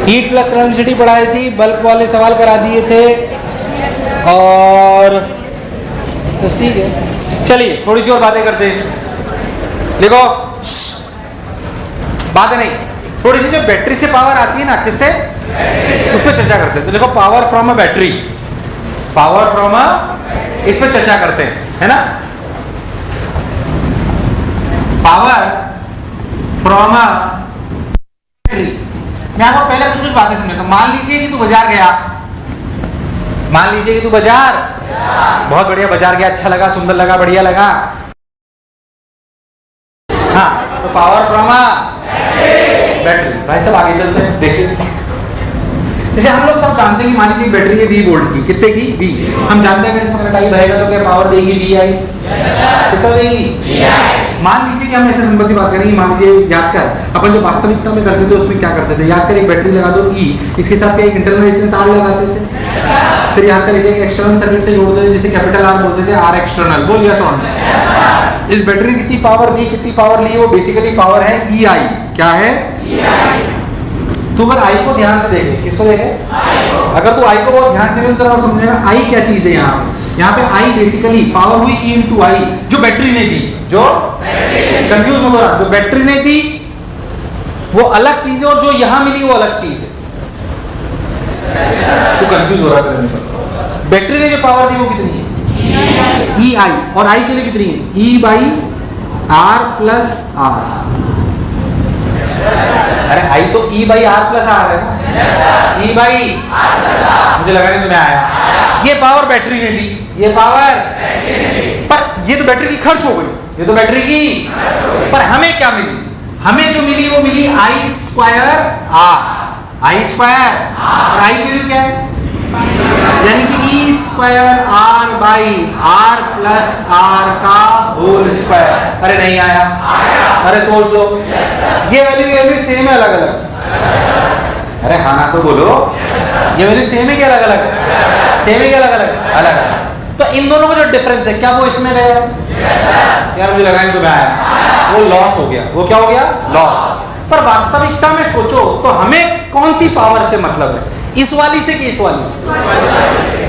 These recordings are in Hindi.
हीट प्लस करंट डेंसिटी पढ़ाई थी, बल्ब वाले सवाल करा दिए थे और बस ठीक है। चलिए थोड़ी सी और बातें करते हैं इसमें। देखो बात नहीं, थोड़ी सी जो बैटरी से पावर आती है ना, किससे, उस पर चर्चा करते हैं। तो देखो power from a battery, power from a, इस पर चर्चा करते हैं, है ना। पावर फ्रॉम अ बैटरी, मैं आपको पहले कुछ बातें समझाता हूं। मान लीजिए कि तू बाजार गया, मान लीजिए कि तू बाजार, बहुत बढ़िया बाजार गया, अच्छा लगा, सुंदर लगा, बढ़िया लगा, हाँ, तो पावर फ्रॉम अ बैटरी। भाई सब आगे चलते हैं, देखिए जैसे हम लोग सब जानते हैं कि मान लीजिए बैटरी है 20 वोल्ट की, कितने की, 20। हम जानते हैं कि इसमें करंट आई बहेगा तो क्या पावर देगी, VI, कितना देगी, VI। मान लीजिए कि हम ऐसे सिंपल सी बात करेंगे, मान लीजिए याद कर अपन जो वास्तविकता में करते थे उसमें क्या करते थे, याद कर एक बैटरी लगा दो E, इसके साथ क्या एक इंटरनल रेजिस्टेंस R लगाते थे, फिर याद कर इसे एक्सटर्नल सर्किट से जोड़ते थे जिसे कैपिटल R बोलते थे, R एक्सटर्नल, बोल यस और नो। इस बैटरी कितनी पावर दी, कितनी पावर ली, वो बेसिकली पावर है EI, क्या है, EI। तू अगर आई को ध्यान से देखे, किसको देखे, अगर तू आई को बहुत ध्यान से देखे तो आप समझेगा आई क्या चीज है। यहाँ पे आई बेसिकली पावर हुई E इंटू आई, जो बैटरी ने दी, जो कंफ्यूज मत हो रहा, जो बैटरी ने दी वो अलग चीज है और जो यहाँ मिली वो अलग चीज है। तो कंफ्यूज हो रहा है, बैटरी ने जो पावर दी वो कितनी है, E आई, और आई के लिए कितनी है, E by R plus R। अरे आई तो E by R plus R है ना, E by R plus R, मुझे लगा नहीं तुम्हें आया। ये पावर बैटरी ने दी, ये पावर पर ये तो बैटरी की खर्च हो गई, ये तो बैटरी की, पर हमें क्या मिली, हमें जो मिली वो मिली I square R, I square, और आई की वैल्यू क्या है, यानी कि E square R by R plus R का होल स्क्वायर। अरे नहीं आया, अरे सोच लो, ये वैल्यू सेम है अलग अलग, अरे हाँ ना तो बोलो, ये वैल्यू सेम है क्या अलग अलग, सेम है क्या अलग अलग, अलग अलग। तो इन दोनों का जो डिफरेंस है क्या वो इसमें गया, यार मुझे लगा नहीं तुम्हें आया, वो लॉस हो गया, वो क्या हो गया, लॉस। पर वास्तविकता में सोचो तो हमें कौन सी पावर से मतलब है, इस वाली से कि इस वाली से,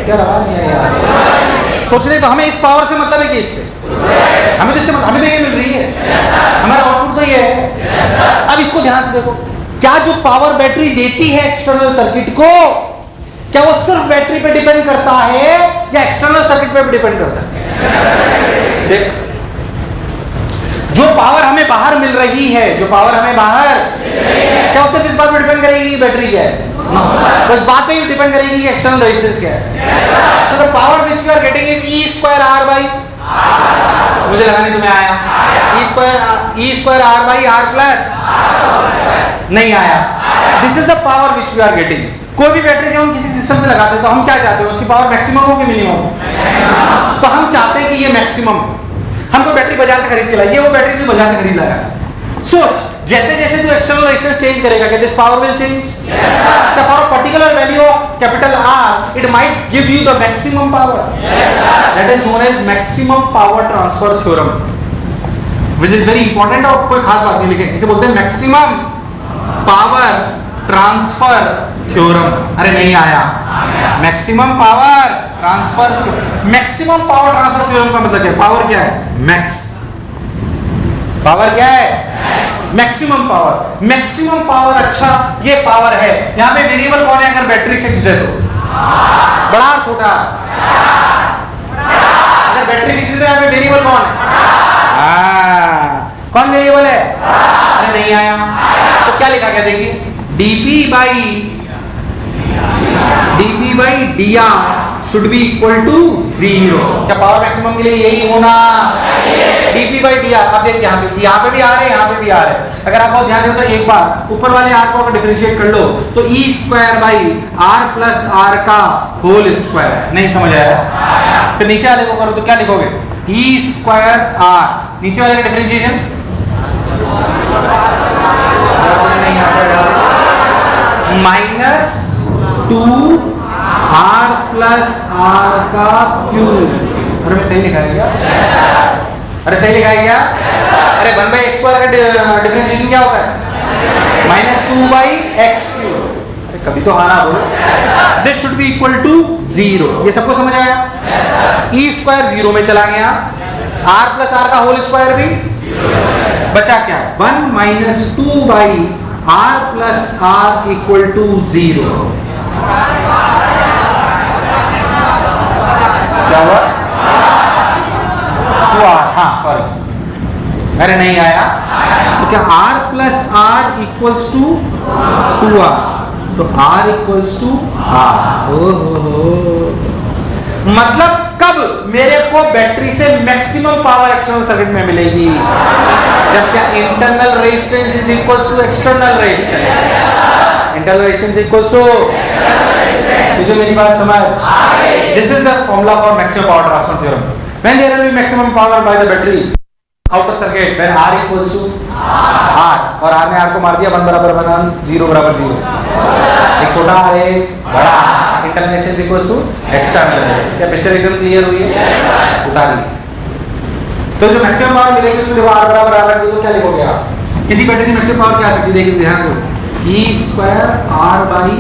क्या रहा नहीं है यार, सोचते तो हमें इस पावर से मतलब है कि इससे, हमें तो इससे हमें तो ये मिल रही है, हमारा आउटपुट तो ये है। अब इसको ध्यान से देखो, क्या जो पावर बैटरी देती है एक्सटर्नल सर्किट को, क्या वो सिर्फ बैटरी पे डिपेंड करता है या एक्सटर्नल सर्किट पे भी डिपेंड करता है। देख जो पावर हमें बाहर मिल रही है, जो पावर हमें बाहर, क्या वो सिर्फ इस बात पे डिपेंड करेगी बैटरी क्या है, तो इस बात पे भी डिपेंड करेगी कि एक्सटर्नल रेजिस्टेंस क्या है। तो the power which you are getting is E square R by, मुझे लगा नहीं तुम्हें आया, E square R by R plus, नहीं आया। This is the power which you are getting. कोई भी बैटरी जब हम किसी सिस्टम से लगाते हैं तो हम क्या चाहते हैं, उसकी पावर मैक्सिमम हो कि मिनिमम हो, तो हम चाहते हैं कि ये मैक्सिमम। हम कोई बैटरी बाजार से खरीद के लाए, ये वो बैटरी जो बाजार से खरीद लाया, सोच जैसे जैसे तू एक्सटर्नल रेजिस्टेंस चेंज करेगा क्या this power will change, the for a particular value of capital R it might give you the maximum power, that is known as maximum power transfer theorem, which is very important. और कोई खास बात नहीं लिखे, इसे बोलते हैं मैक्सिमम पावर ट्रांसफर थ्योरम। अरे नहीं आया, maximum power transfer, maximum power transfer theorem का मतलब क्या है, पावर क्या है, मैक्स, पावर क्या है, मैक्सिमम पावर, मैक्सिमम पावर। अच्छा ये पावर है, यहां पे वेरिएबल कौन है अगर बैटरी फिक्स्ड है तो, बड़ा छोटा, अगर बैटरी फिक्स्ड है यहां पे वेरिएबल कौन है, कौन वेरिएबल है, अरे नहीं आया, तो क्या लिखा गया देखिए, dp by dr should be equal to 0। क्या पावर मैक्सिमम के लिए यही होना, dp by dr। अब देखिए यहाँ पे भी आ रहे हैं, यहाँ पे भी आ रहे हैं। अगर आप बहुत ध्यान दें तो एक बार ऊपर वाले r को अगर डिफरेंशिएट कर लो तो E square by R plus R का होल स्क्वायर, नहीं समझ आया, फिर नीचे वाले को करो तो क्या लिखोगे, E स्क्वायर R, नीचे वाले का डिफरेंशिएशन -2 R प्लस R का क्यूब। अरे मैं सही लिखा है क्या, अरे सही लिखा है क्या, अरे 1/x² का डिफरेंशिएशन क्या होता है, -2/x³। कभी तो हाँ ना बोलो। This should be equal to 0। ये सबको समझ आया? ई स्क्वायर 0 में चला गया, r प्लस आर का होल स्क्वायर भी बचा क्या? 1 minus 2 by r plus R equal to 0। क्या हुआ? 2r, हाँ सॉरी, अरे नहीं आया। तो क्या r plus R equals to 2r, तो r इक्वल्स टू r। मतलब कब मेरे को बैटरी से मैक्सिमम पावर एक्सटर्नल सर्किट में मिलेगी? जब क्या internal resistance is equals to external resistance. Internal resistance equals to, मुझे मेरी बात समझ? This is the formula for maximum power transfer theorem. When there will be maximum power by the battery outer circuit, when r equals to r, और r ने r को मार दिया 1 बराबर 1, 0 बराबर 0। एक छोटा r, एक बड़ा। Internal resistance equals to external. क्या पिक्चर एकदम क्लियर हुई है? उतारिए। तो जो मैक्सिमम पावर मिलेगी उसमें देखो r बराबर r रख दो, तो क्या लिखोगे आप? किसी बैटरी से मैक्सिमम पावर क्या आ सकती है? देखिए ध्यान दो, e square r by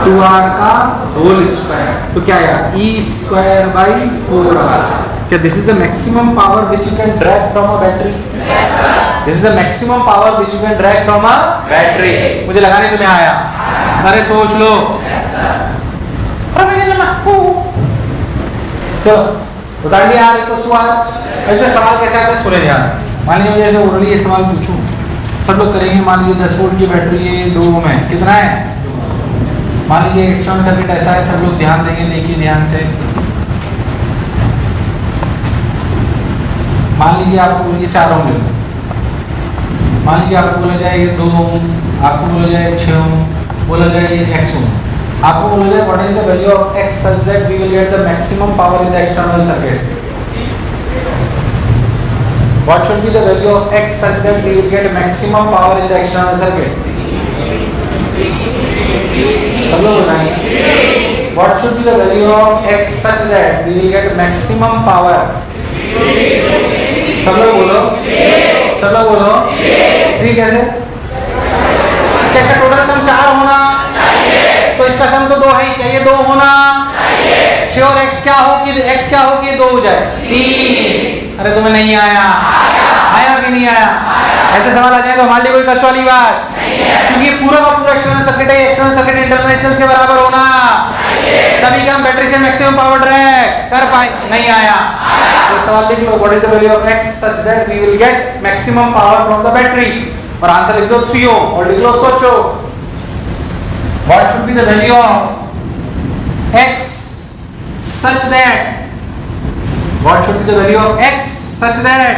2r का होल स्क्वायर, तो क्या आया? e square by 4r। क्या this is the maximum power which you can drag from a battery? This is the maximum power which you can drag from a battery. मुझे लगा नहीं तुम्हें आया। अरे सोच लो। चलो बता दिया यार, तो सवाल ऐसे सवाल कैसे आता है? सुने ध्यान से। मान लीजिए जैसे ओरली ये सवाल पूछूं, सब लोग करेंगे। मान लीजिए 10 वोल्ट की बैटरी है, 2 ओम है, कितना है? मान लीजिए एक्सटर्नल सर्किट ऐसा है, सब लोग ध्यान देंगे, देखिए ध्यान से। मान लीजिए आपको बोलिए 4 ओम ले लो। मान लीजिए आपको बोला जाए ये 2 ओम, आपको बोला जाए 6 ओम, बोला जाए ये x ओम। आपको बोला जाए what is the value of x such that we will get the maximum power in the external circuit? What should be the value of x such that we will get maximum power in the external circuit? सब लोग बताएंगे। What should be the value of x such that we will get maximum power? सब लोग बोलो, सब लोग बोलो। ठीक है? कैसे टोटल सम 4 होना तो इसका सम तो 2 है, क्या ये 2 होना चाहिए? 6 और x क्या हो कि x क्या हो कि 2 हो जाए 3। अरे तुम्हें नहीं आया? आया कि नहीं आया? ऐसे सवाल आ जाए तो हमारे लिए कोई कष्ट वाली बात नहीं है, क्योंकि पूरा का पूरा एक्सटर्नल सर्किट है। एक्सटर्नल सर्किट इंटरनल रेजिस्टेंस के बराबर होना चाहिए, तभी हम बैटरी से मैक्सिमम पावर ड्रैग कर पाए। नहीं आया? तो सवाल लिख लो, what is the value of x such that we will get maximum power from the battery, और आंसर लिख दो 3 ओम। और लिख लो, सोचो what should be the value of x such that, what should be the value of x such that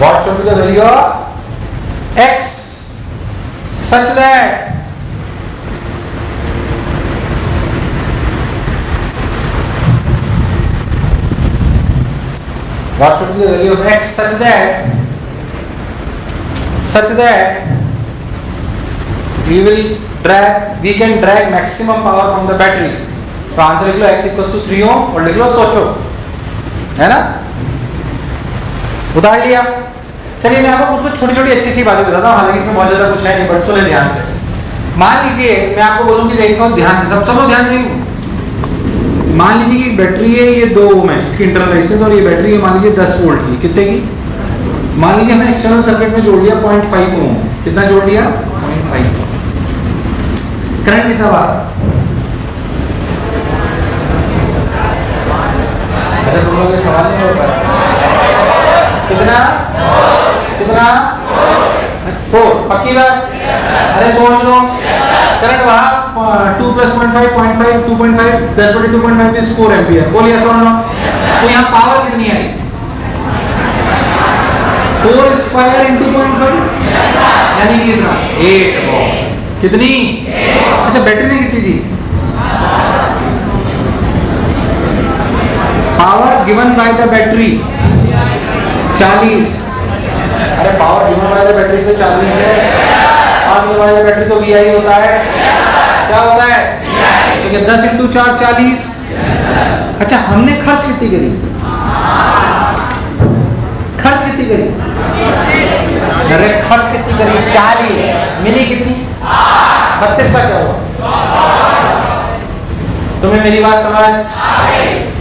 what should be the value of x such that what should be the value of x such that we can drag maximum power from the battery। तो आंसर लिख लो x इक्वल्स टू 3 ओम, और लिख लो सोचो, है ना? उतार लिया। चलिए मैं आपको कुछ छोटी छोटी अच्छी बातें बताता हूँ, हालांकि इसमें बहुत ज्यादा कुछ है नहीं, बट सुने ध्यान से। मान लीजिए मैं आपको बोलूँगी, देखो ध्यान से, सब लोग ध्यान देंगे। मान लीजिए कि बैटरी है, ये 2 ओम है इसकी इंटरनल रेजिस्टेंस, और ये बैटरी है मान लीजिए 10 वोल्ट की। कितने की? मान लीजिए हमने एक्सटर्नल सर्किट में जोड़ दिया 0.5 ओम। कितना जोड़ दिया? 0.5। करंट कितना बार? अरे तुम लोग ये सवाल नहीं हो पाया। कितना कितना? 4। पक्की बात? अरे सोच लो। करंट वहाँ 2 + 0.5 0.5 2.5 10/2.5 इज 4 एम्पीयर। बोलिए सुन लो। तो यहाँ पावर कितनी आई? 4 स्क्वायर इंटू 0.5, यानी कितना? 8 वॉट। कितनी? अच्छा बैटरी ने कितनी दी? Power given by the battery 40। अरे power given by the battery तो 40 है, power given by the battery तो VI होता है। क्या होता है? तो क्या 10 × 4 40। अच्छा हमने खर्च कितनी करी? खर्च कितनी करी? डायरेक्ट खर्च कितनी करी? 40। मिली कितनी? 32 का क्या हुआ? तुम्हें मेरी बात समझ?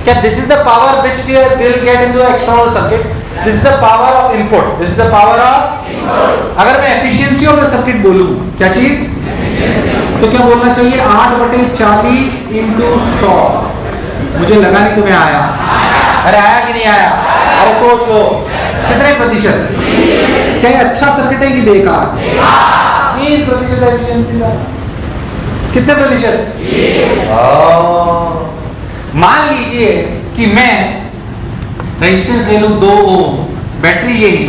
क्या this is the power which we will get into external circuit? This is the power of input, this is the power of input. अगर मैं एफिशिएंसी ऑफ द सर्किट बोलूं, क्या चीज? तो क्या बोलना चाहिए? 8/40 × 100। मुझे लगा नहीं तुम्हें आया। अरे आया कि नहीं आया? अरे सोच लो कितने प्रतिशत? क्या ये अच्छा सर्किट है कि बेकार? 20% एफिशिएंसी का। कितने प्रतिशत? मान लीजिए कि मैं रेजिस्टेंस ले लूं 2 ओम, बैटरी यही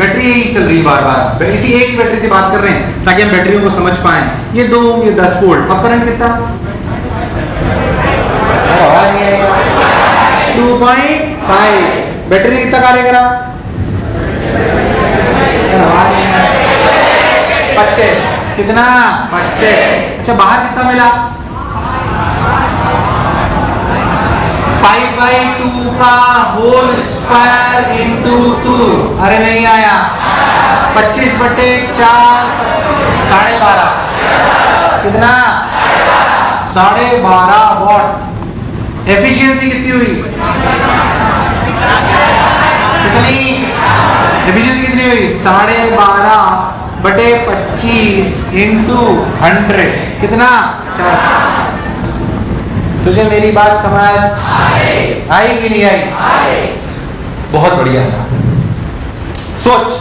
चल रही है बार बार, इसी एक ही बैटरी से बात कर रहे हैं ताकि हम बैटरियों को समझ पाएं। ये 2 ओम, ये 10 वोल्ट। अब करंट कितना? 2.5। बैटरी कितना कार्य करा? 25। कितना? 25। अच्छा बाहर कितना मिला? 5/2 का होल स्क्वायर × 2। अरे नहीं आया। 25/4 12.5। कितना? 12.5 वॉट। एफिशिएंसी कितनी हुई? कितनी? एफिशिएंसी कितनी हुई? 12.5/25 × 100। कितना? 40। तुझे मेरी बात समझ आई कि नहीं आई? बहुत बढ़िया सा सोच।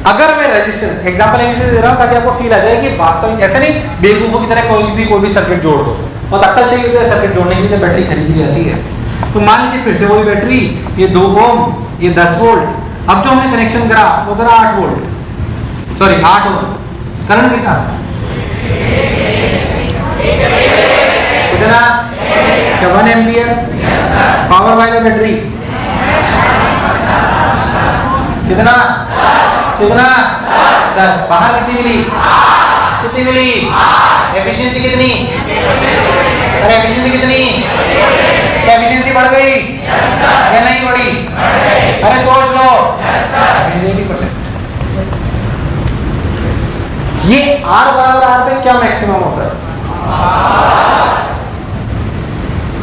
अगर मैं रेजिस्टेंस एग्जांपल ऐसे दे रहा हूं ताकि आपको फील आ जाए कि वास्तव में ऐसे नहीं बेवकूफों की तरह कोई भी सर्किट जोड़ दो। और अक्ल चाहिए होता है सर्किट जोड़ने के लिए, बैटरी खरीदी जाती है। तो मान लीजिए फिर से वही बैटरी, ये 2 ओम, ये 10 वोल्ट। अब जो हमने कनेक्शन करा वो करा 8 वोल्ट, सॉरी 8 ओम। करंट कितना? कितना? क्या 1 ampere? Power by the battery कितना? कितना? 10। बाहर कितनी मिली? कितनी मिली? एफिशिएंसी कितनी? अरे एफिशिएंसी कितनी? एफिशिएंसी बढ़ गई या नहीं बढ़ी? अरे सोच लो। 80%। ये R = R पे क्या मैक्सिमम होता है?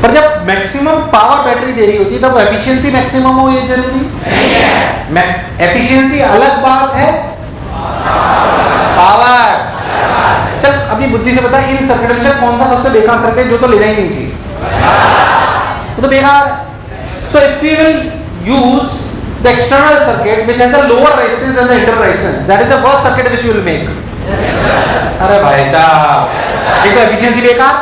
पर जब मैक्सिमम पावर बैटरी दे रही होती है तब एफिशिएंसी मैक्सिमम हो, ये जरूरी नहीं है। एफिशिएंसी अलग बात है, पावर। चल अपनी बुद्धि से बता, इन सर्किट में कौन सा सबसे बेकार सर्किट जो तो लेना ही नहीं चाहिए? तो बेकार है। So if we will use the external circuit which has a lower resistance then the internal resistance, that is the first circuit which you will make. अरे भाई साहब, एक तो एफिशिएंसी बेकार,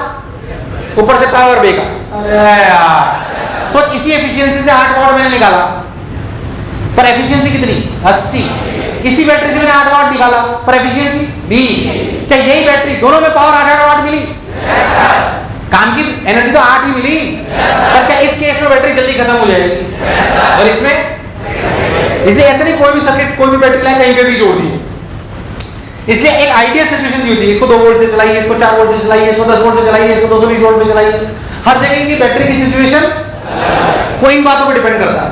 ऊपर से पावर बेकार। अरे यार सोच, इसी एफिशिएंसी से 8 वॉट मैंने निकाला, पर एफिशिएंसी कितनी? 80। इसी बैटरी से मैंने 8 वॉट निकाला, पर एफिशिएंसी 20। क्या यही बैटरी दोनों में पावर 8 वॉट मिली? काम की एनर्जी तो 8 ही मिली, पर क्या इस केस में बैटरी जल्दी खत्म हो जाएगी? और इसमें इसलिए ऐसे नहीं कोई भी सर्किट कोई भी बैटरी लाए कहीं पे भी जोड़ दी। इसलिए एक आइडियल सिचुएशन दी होती है, इसको 2 वोल्ट से चलाइए, इसको 4 वोल्ट से चलाइए, इसको 10 वोल्ट से चलाइए, इसको 220 वोल्ट में चलाइए। हर जगह की बैटरी की सिचुएशन कोई इन बातों पर डिपेंड करता है।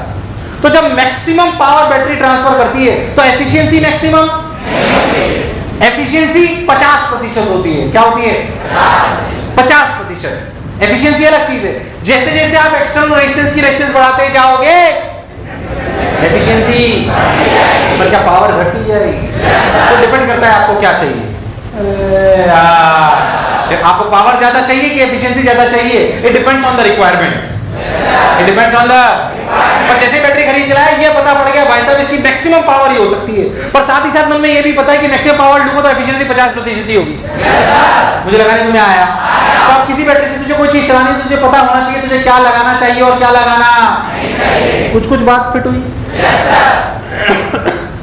तो जब मैक्सिमम पावर बैटरी ट्रांसफर करती है तो एफिशिएंसी मैक्सिमम, एफिशिएंसी 50% होती है। क्या होती है? 50%। एफिशिएंसी अलग चीज है। जैसे जैसे आप एक्सटर्नल रेजिस्टेंस की रेजिस्टेंस बढ़ाते जाओगे एफिशिएंसी, पर क्या पावर घटती जाएगी? तो डिपेंड करता है आपको क्या चाहिए। अरे यार, आपको पावर ज्यादा चाहिए कि एफिशिएंसी ज्यादा चाहिए? It depends on the requirement, it depends on the. पर जैसे बैटरी खरीद लाया, ये पता पड़ गया भाई साहब इसकी मैक्सिमम पावर ही हो सकती है, पर साथ ही साथ मन में ये भी पता है कि मैक्सिमम पावर लूंगा तो एफिशिएंसी 50% ही होगी। मुझे लगा नहीं तुम्हें आया। तो अब किसी बैटरी से तुझे कोई चीज चलानी है, तुझे पता होना चाहिए तुझे क्या लगाना चाहिए और क्या लगाना नहीं। कुछ बात फिट हुई?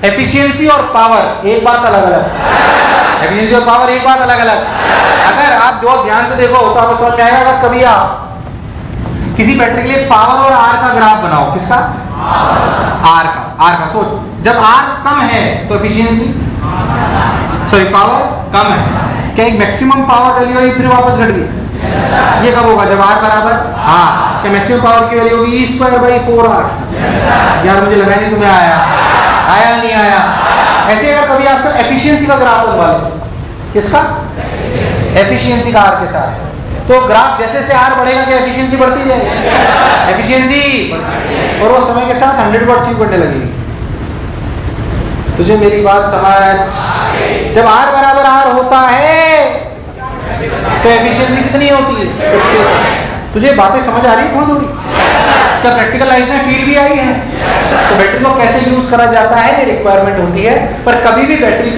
एफिशिएंसी और पावर एक बात अलग अलग, एफिशिएंसी और पावर एक बात अलग अलग। अगर आप जो ध्यान से देखो तो आपको समझ में आएगा। अगर कभी आप किसी बैटरी के लिए पावर और आर का ग्राफ बनाओ, किसका? आर का सोच, जब आर कम है तो एफिशिएंसी, सॉरी पावर कम है, क्या एक मैक्सिमम पावर वैल्यू आई फिर वापस घट गई? ये कब होगा? जब आर बराबर, हाँ, क्या मैक्सिमम पावर की वैल्यू होगी E² / 4R। यार मुझे लगा नहीं तुम्हें आया। आया नहीं आया? ऐसे अगर कभी आपको एफिशिएंसी का ग्राफ बनवा ले, किसका? एफिशिएंसी का आर के साथ, तो ग्राफ जैसे से आर बढ़ेगा क्या एफिशिएंसी बढ़ती जाएगी? एफिशिएंसी, और वो समय के साथ 100 को अचीव करने लगेगी। तुझे मेरी बात समझ? जब आर बराबर आर होता है तो एफिशिएंसी कितनी होती है? 50। तुझे बातें समझ आ रही है थोड़ी थोड़ी? क्या प्रैक्टिकल लाइफ में फील भी आई है? तो बैटरी को कैसे यूज करा जाता है ये रिक्वायरमेंट होती है, पर कभी भी बैटरी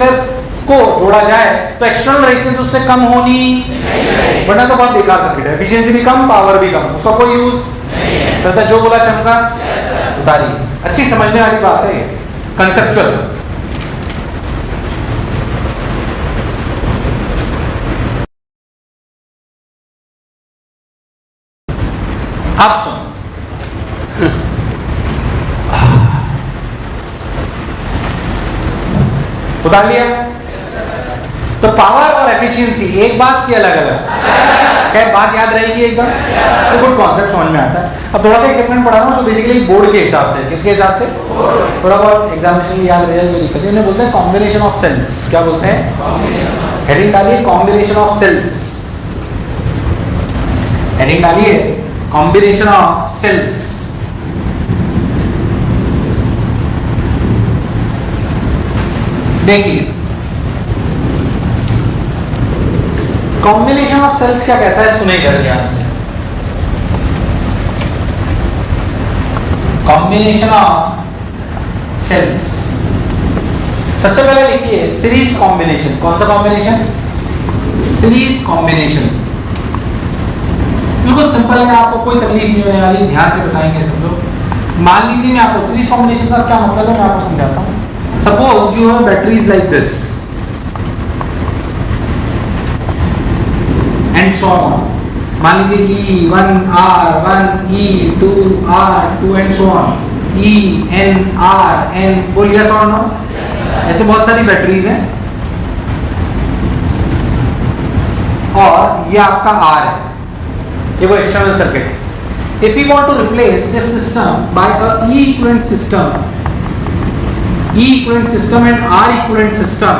को जोड़ा जाए तो एक्सटर्नल रेजिस्टेंस उससे कम होनी, वरना तो बहुत बेकार सर्किट है। एफिशिएंसी भी कम, पावर भी कम, उसका कोई यूज नहीं। जो बोला चमका उतारी। अच्छी समझने वाली बात है, कंसेप्चुअल। आप सुन, उतार लिया? तो पावर और एफिशिएंसी एक बात की अलग अलग, क्या बात याद रहेगी एकदम? गुड कॉन्सेप्ट समझ में आता है। अब थोड़ा सा एक सेगमेंट पढ़ा रहा हूँ जो बेसिकली बोर्ड के हिसाब से, किसके हिसाब से? थोड़ा बहुत एग्जामिनेशन याद रहेगा, कोई दिक्कत नहीं। बोलते हैं कॉम्बिनेशन ऑफ सेल्स। क्या बोलते हैं? हेडिंग डालिए कॉम्बिनेशन ऑफ सेल्स। हेडिंग डालिए कॉम्बिनेशन ऑफ सेल्स। देखिए कॉम्बिनेशन ऑफ सेल्स क्या कहता है, सुने जरा ध्यान से। कॉम्बिनेशन ऑफ सेल्स, सबसे पहले लिखिए सीरीज कॉम्बिनेशन। कौन सा कॉम्बिनेशन? Series combination. बिल्कुल सिंपल है, आपको कोई तकलीफ नहीं होने वाली, ध्यान से बताएंगे सब लोग। मान लीजिए मैं आपको सीरीज कॉम्बिनेशन का क्या मतलब है मैं आपको समझाता हूँ। Suppose you have batteries like this and so on. मान लीजिए E1 R1 E2 R2 and so on, E N R N, बोल yes or no? ऐसे बहुत सारी बैटरीज हैं और ये आपका R है, ये वो एक्सटर्नल सर्किट है। If we want to replace this system by a E equivalent system, E equivalent system and R equivalent system,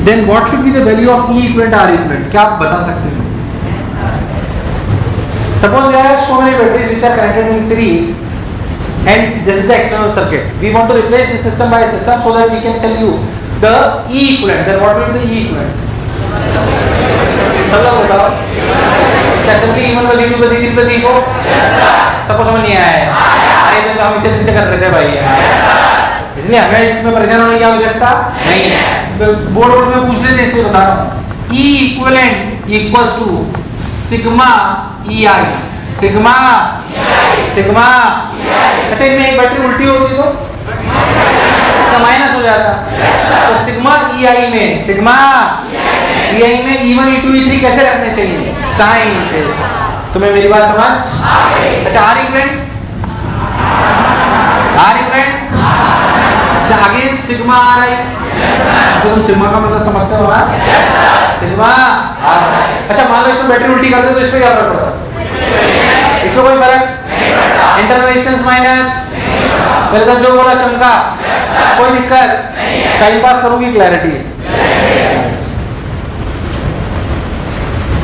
then what should be the value of E equivalent R equivalent? क्या आप बता सकते हैं? Suppose there are so many batteries which are connected in series and this is the external circuit. We want to replace this system by a system so that we can tell you the E equivalent. Then what will be the E equivalent? सब लोग बताओ। क्या simply E1 plus E2 plus E3 plus E4? सबको समझ नहीं आया है? अरे तो हम इतने दिन से कर रहे थे भाई, इसलिए हमें इसमें परेशान होने की आवश्यकता नहीं है। बोर्ड में पूछ लेते, इसको बता रहा हूँ। E equivalent equals to sigma EI, sigma sigma. अच्छा इनमें एक बैटरी उल्टी होती तो माइनस हो जाता, तो सिग्मा EI में, सिग्मा EI में E1 E2 E3 कैसे रखने चाहिए? साइन के साथ। तुम्हें मेरी बात समझ? अच्छा R equivalent, R equivalent again sigma आ रहा है, तो तुम सिग्मा का मतलब समझते हो ना? सिग्मा आ रहा है। अच्छा मान लो इसमें बैटरी उल्टी करते तो इसमें क्या फर्क पड़ता? इसमें कोई फर्क नहीं पड़ता। इंटरनल रेजिस्टेंस माइनस, पहले तो जो बोला चमका, कोई दिक्कत नहीं, टाइम पास करोगी क्लैरिटी।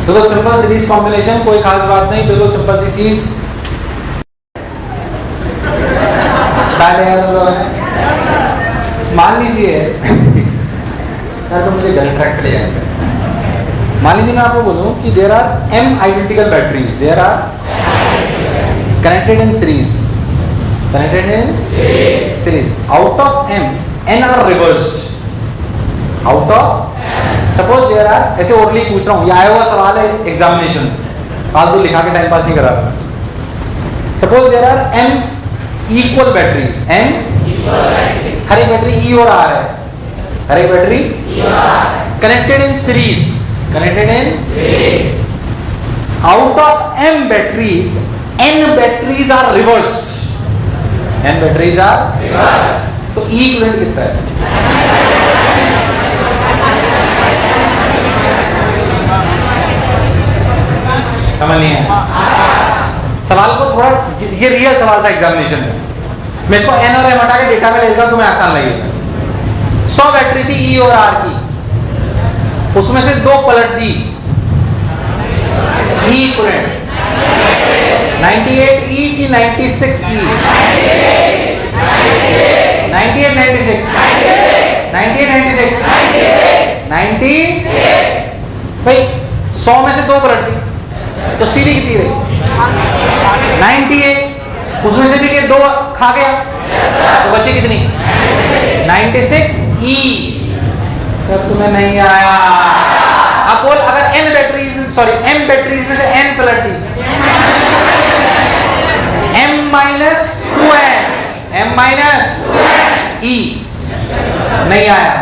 तो सिंपल सीरीज कॉम्बिनेशन, कोई खास बात नहीं, बिल्कुल सिंपल सी चीज। मान लीजिए यार तो मुझे गलत ट्रैक पे ले जाएगा। मान लीजिए मैं आपको बोलूं कि there are m identical batteries, there are connected in series, connected in series. Out of m n are reversed, out of suppose there are, ऐसे ओरली पूछ रहा हूँ, ये आया हुआ सवाल है एग्जामिनेशन, फालतू लिखा के टाइम पास नहीं करा। Suppose there are m equal batteries, m हर एक बैटरी E और R है, हर एक battery connected in series, connected in out of m batteries n batteries are reversed, n batteries are reversed, तो E इक्विवेलेंट कितना है? समझ नहीं है सवाल को? थोड़ा ये रियल सवाल था एग्जामिनेशन में, मैं इसको एन और एम हटा के डेटा में ले लेता हूं, तुम्हें आसान लगेगा। 100 बैटरी थी ई और आर की, उसमें से 2 पलट दी, ई इक्विवेलेंट 98 ई की 96 ई, 98 96 98 96 90 भाई 100 में से 2 पलट दी तो सीधी कितनी रही 98, उसमें से भी 2 खा गया तो बचे कितनी 96 ई। तब तुम्हें नहीं आया। अब बोल अगर एम बैटरीज में से n पलट दी, m minus 2n, m minus e, नहीं आया।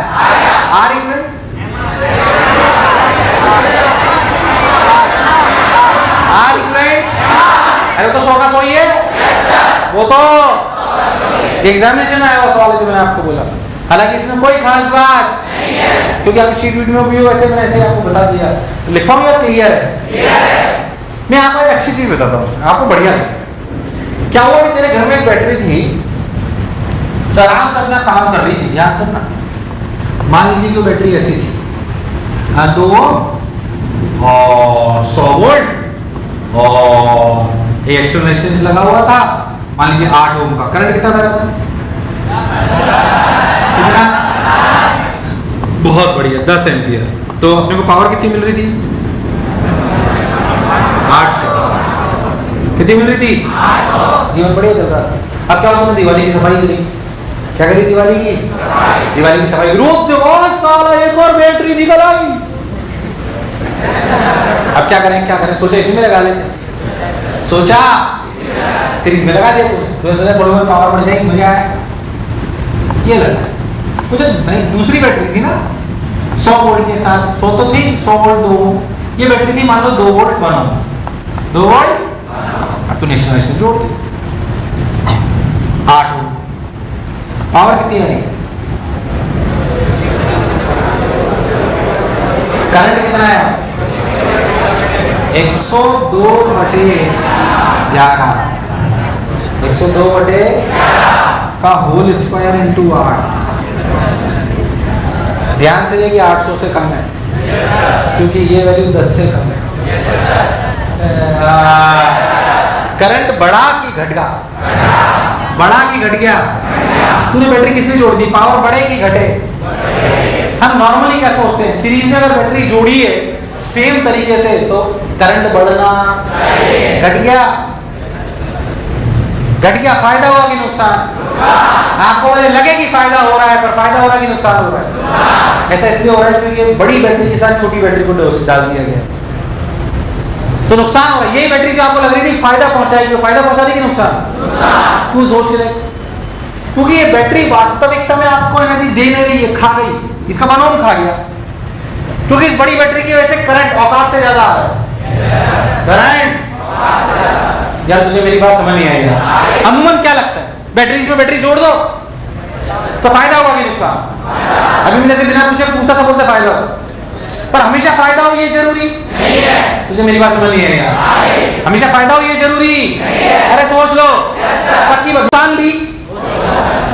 आर इक्वल अरे तो 100 का 100 ही है, वो तो एग्जामिनेशन आया हुआ सवाल है जो मैंने आपको बोला। हालांकि इसमें कोई खास बात नहीं है, क्योंकि आपकी शीट वीडियो में भी वैसे मैंने ऐसे आपको बता दिया। लिखवाऊं या क्लियर है? मैं आपको एक अच्छी चीज बताता हूँ, आपको बढ़िया लगे। क्या हुआ कि तेरे घर में एक बैटरी थी तो आराम से अपना काम कर रही थी, ध्यान से ना। मान लीजिए कि बैटरी ऐसी थी, तो 100 वोल्ट और एक एक्सटर्नल रेजिस्टेंस लगा हुआ था, मान लीजिए 8 ओम का। करंट कितना था? कितना? बहुत बढ़िया, 10 एम्पियर। तो अपने को पावर कितनी मिल रही थी? 800। कितनी मिल रही थी? 800। जीवन बढ़िया चल रहा था। अब क्या तुमने दिवाली की सफाई करी? क्या करी दिवाली की? दिवाली की सफाई रोज देखो साला एक और बैटरी निकल आई। अब क्या करें? सोचा इसी में लगा लेते, सोचा सीरीज में लगा दिया। तो सोचा थोड़ी बहुत पावर बढ़ जाएगी, मजा आया, ये लगा। मुझे नहीं, दूसरी बैटरी थी ना 100 वोल्ट के साथ, 100 तो थी, 100 वोल्ट 2 ओम। ये बैटरी थी मान लो 2 वोल्ट 1 ओम, 2 वोल्ट। अब तो नेक्स्ट कनेक्शन जोड़ दे, 8 ओम। पावर कितनी आ रही? करंट कितना है? 102/11, 102/11 का होल स्क्वायर इंटू 8। ध्यान से देखिए 800 से कम है, क्योंकि ये वैल्यू 10 से कम है। करंट बढ़ा कि घट गया? बढ़ा कि घट गया? तूने बैटरी किससे जोड़ दी? पावर बढ़े कि घटे? हम नॉर्मली क्या सोचते हैं, सीरीज में अगर बैटरी जोड़ी है सेम तरीके से तो करंट बढ़ना, घट गया? फायदा हुआ कि नुकसान? आपको बोले लगे कि फायदा हो रहा है, पर फायदा हो रहा है कि नुकसान हो रहा है? ऐसा इसलिए हो रहा है क्योंकि बड़ी बैटरी के साथ छोटी बैटरी को डाल दिया गया, तो नुकसान हो रहा है। यही बैटरी जो आपको लग रही थी फायदा पहुंचाएगी, फायदा पहुंचा देगी नुकसान? क्यों? सोच के देख, क्योंकि ये बैटरी वास्तविकता में आपको एनर्जी दे नहीं रही है, खा गई, इसका मानोम खा गया। क्योंकि इस बड़ी बैटरी की वजह से करंट औकात से ज्यादा आ रहा है। करंट यार, तुझे मेरी बात समझ नहीं आई यार। अमूमन क्या लगता है, बैटरीज में बैटरी जोड़ दो तो फायदा होगा कि नुकसान? अभी मैं जैसे बिना पूछे पूछता सब बोलते फायदा हो, पर हमेशा फायदा हो ये जरूरी नहीं है। तुझे मेरी बात समझ नहीं आई यार। हमेशा फायदा हो ये जरूरी नहीं है। अरे सोच लो, पक्की नुकसान भी,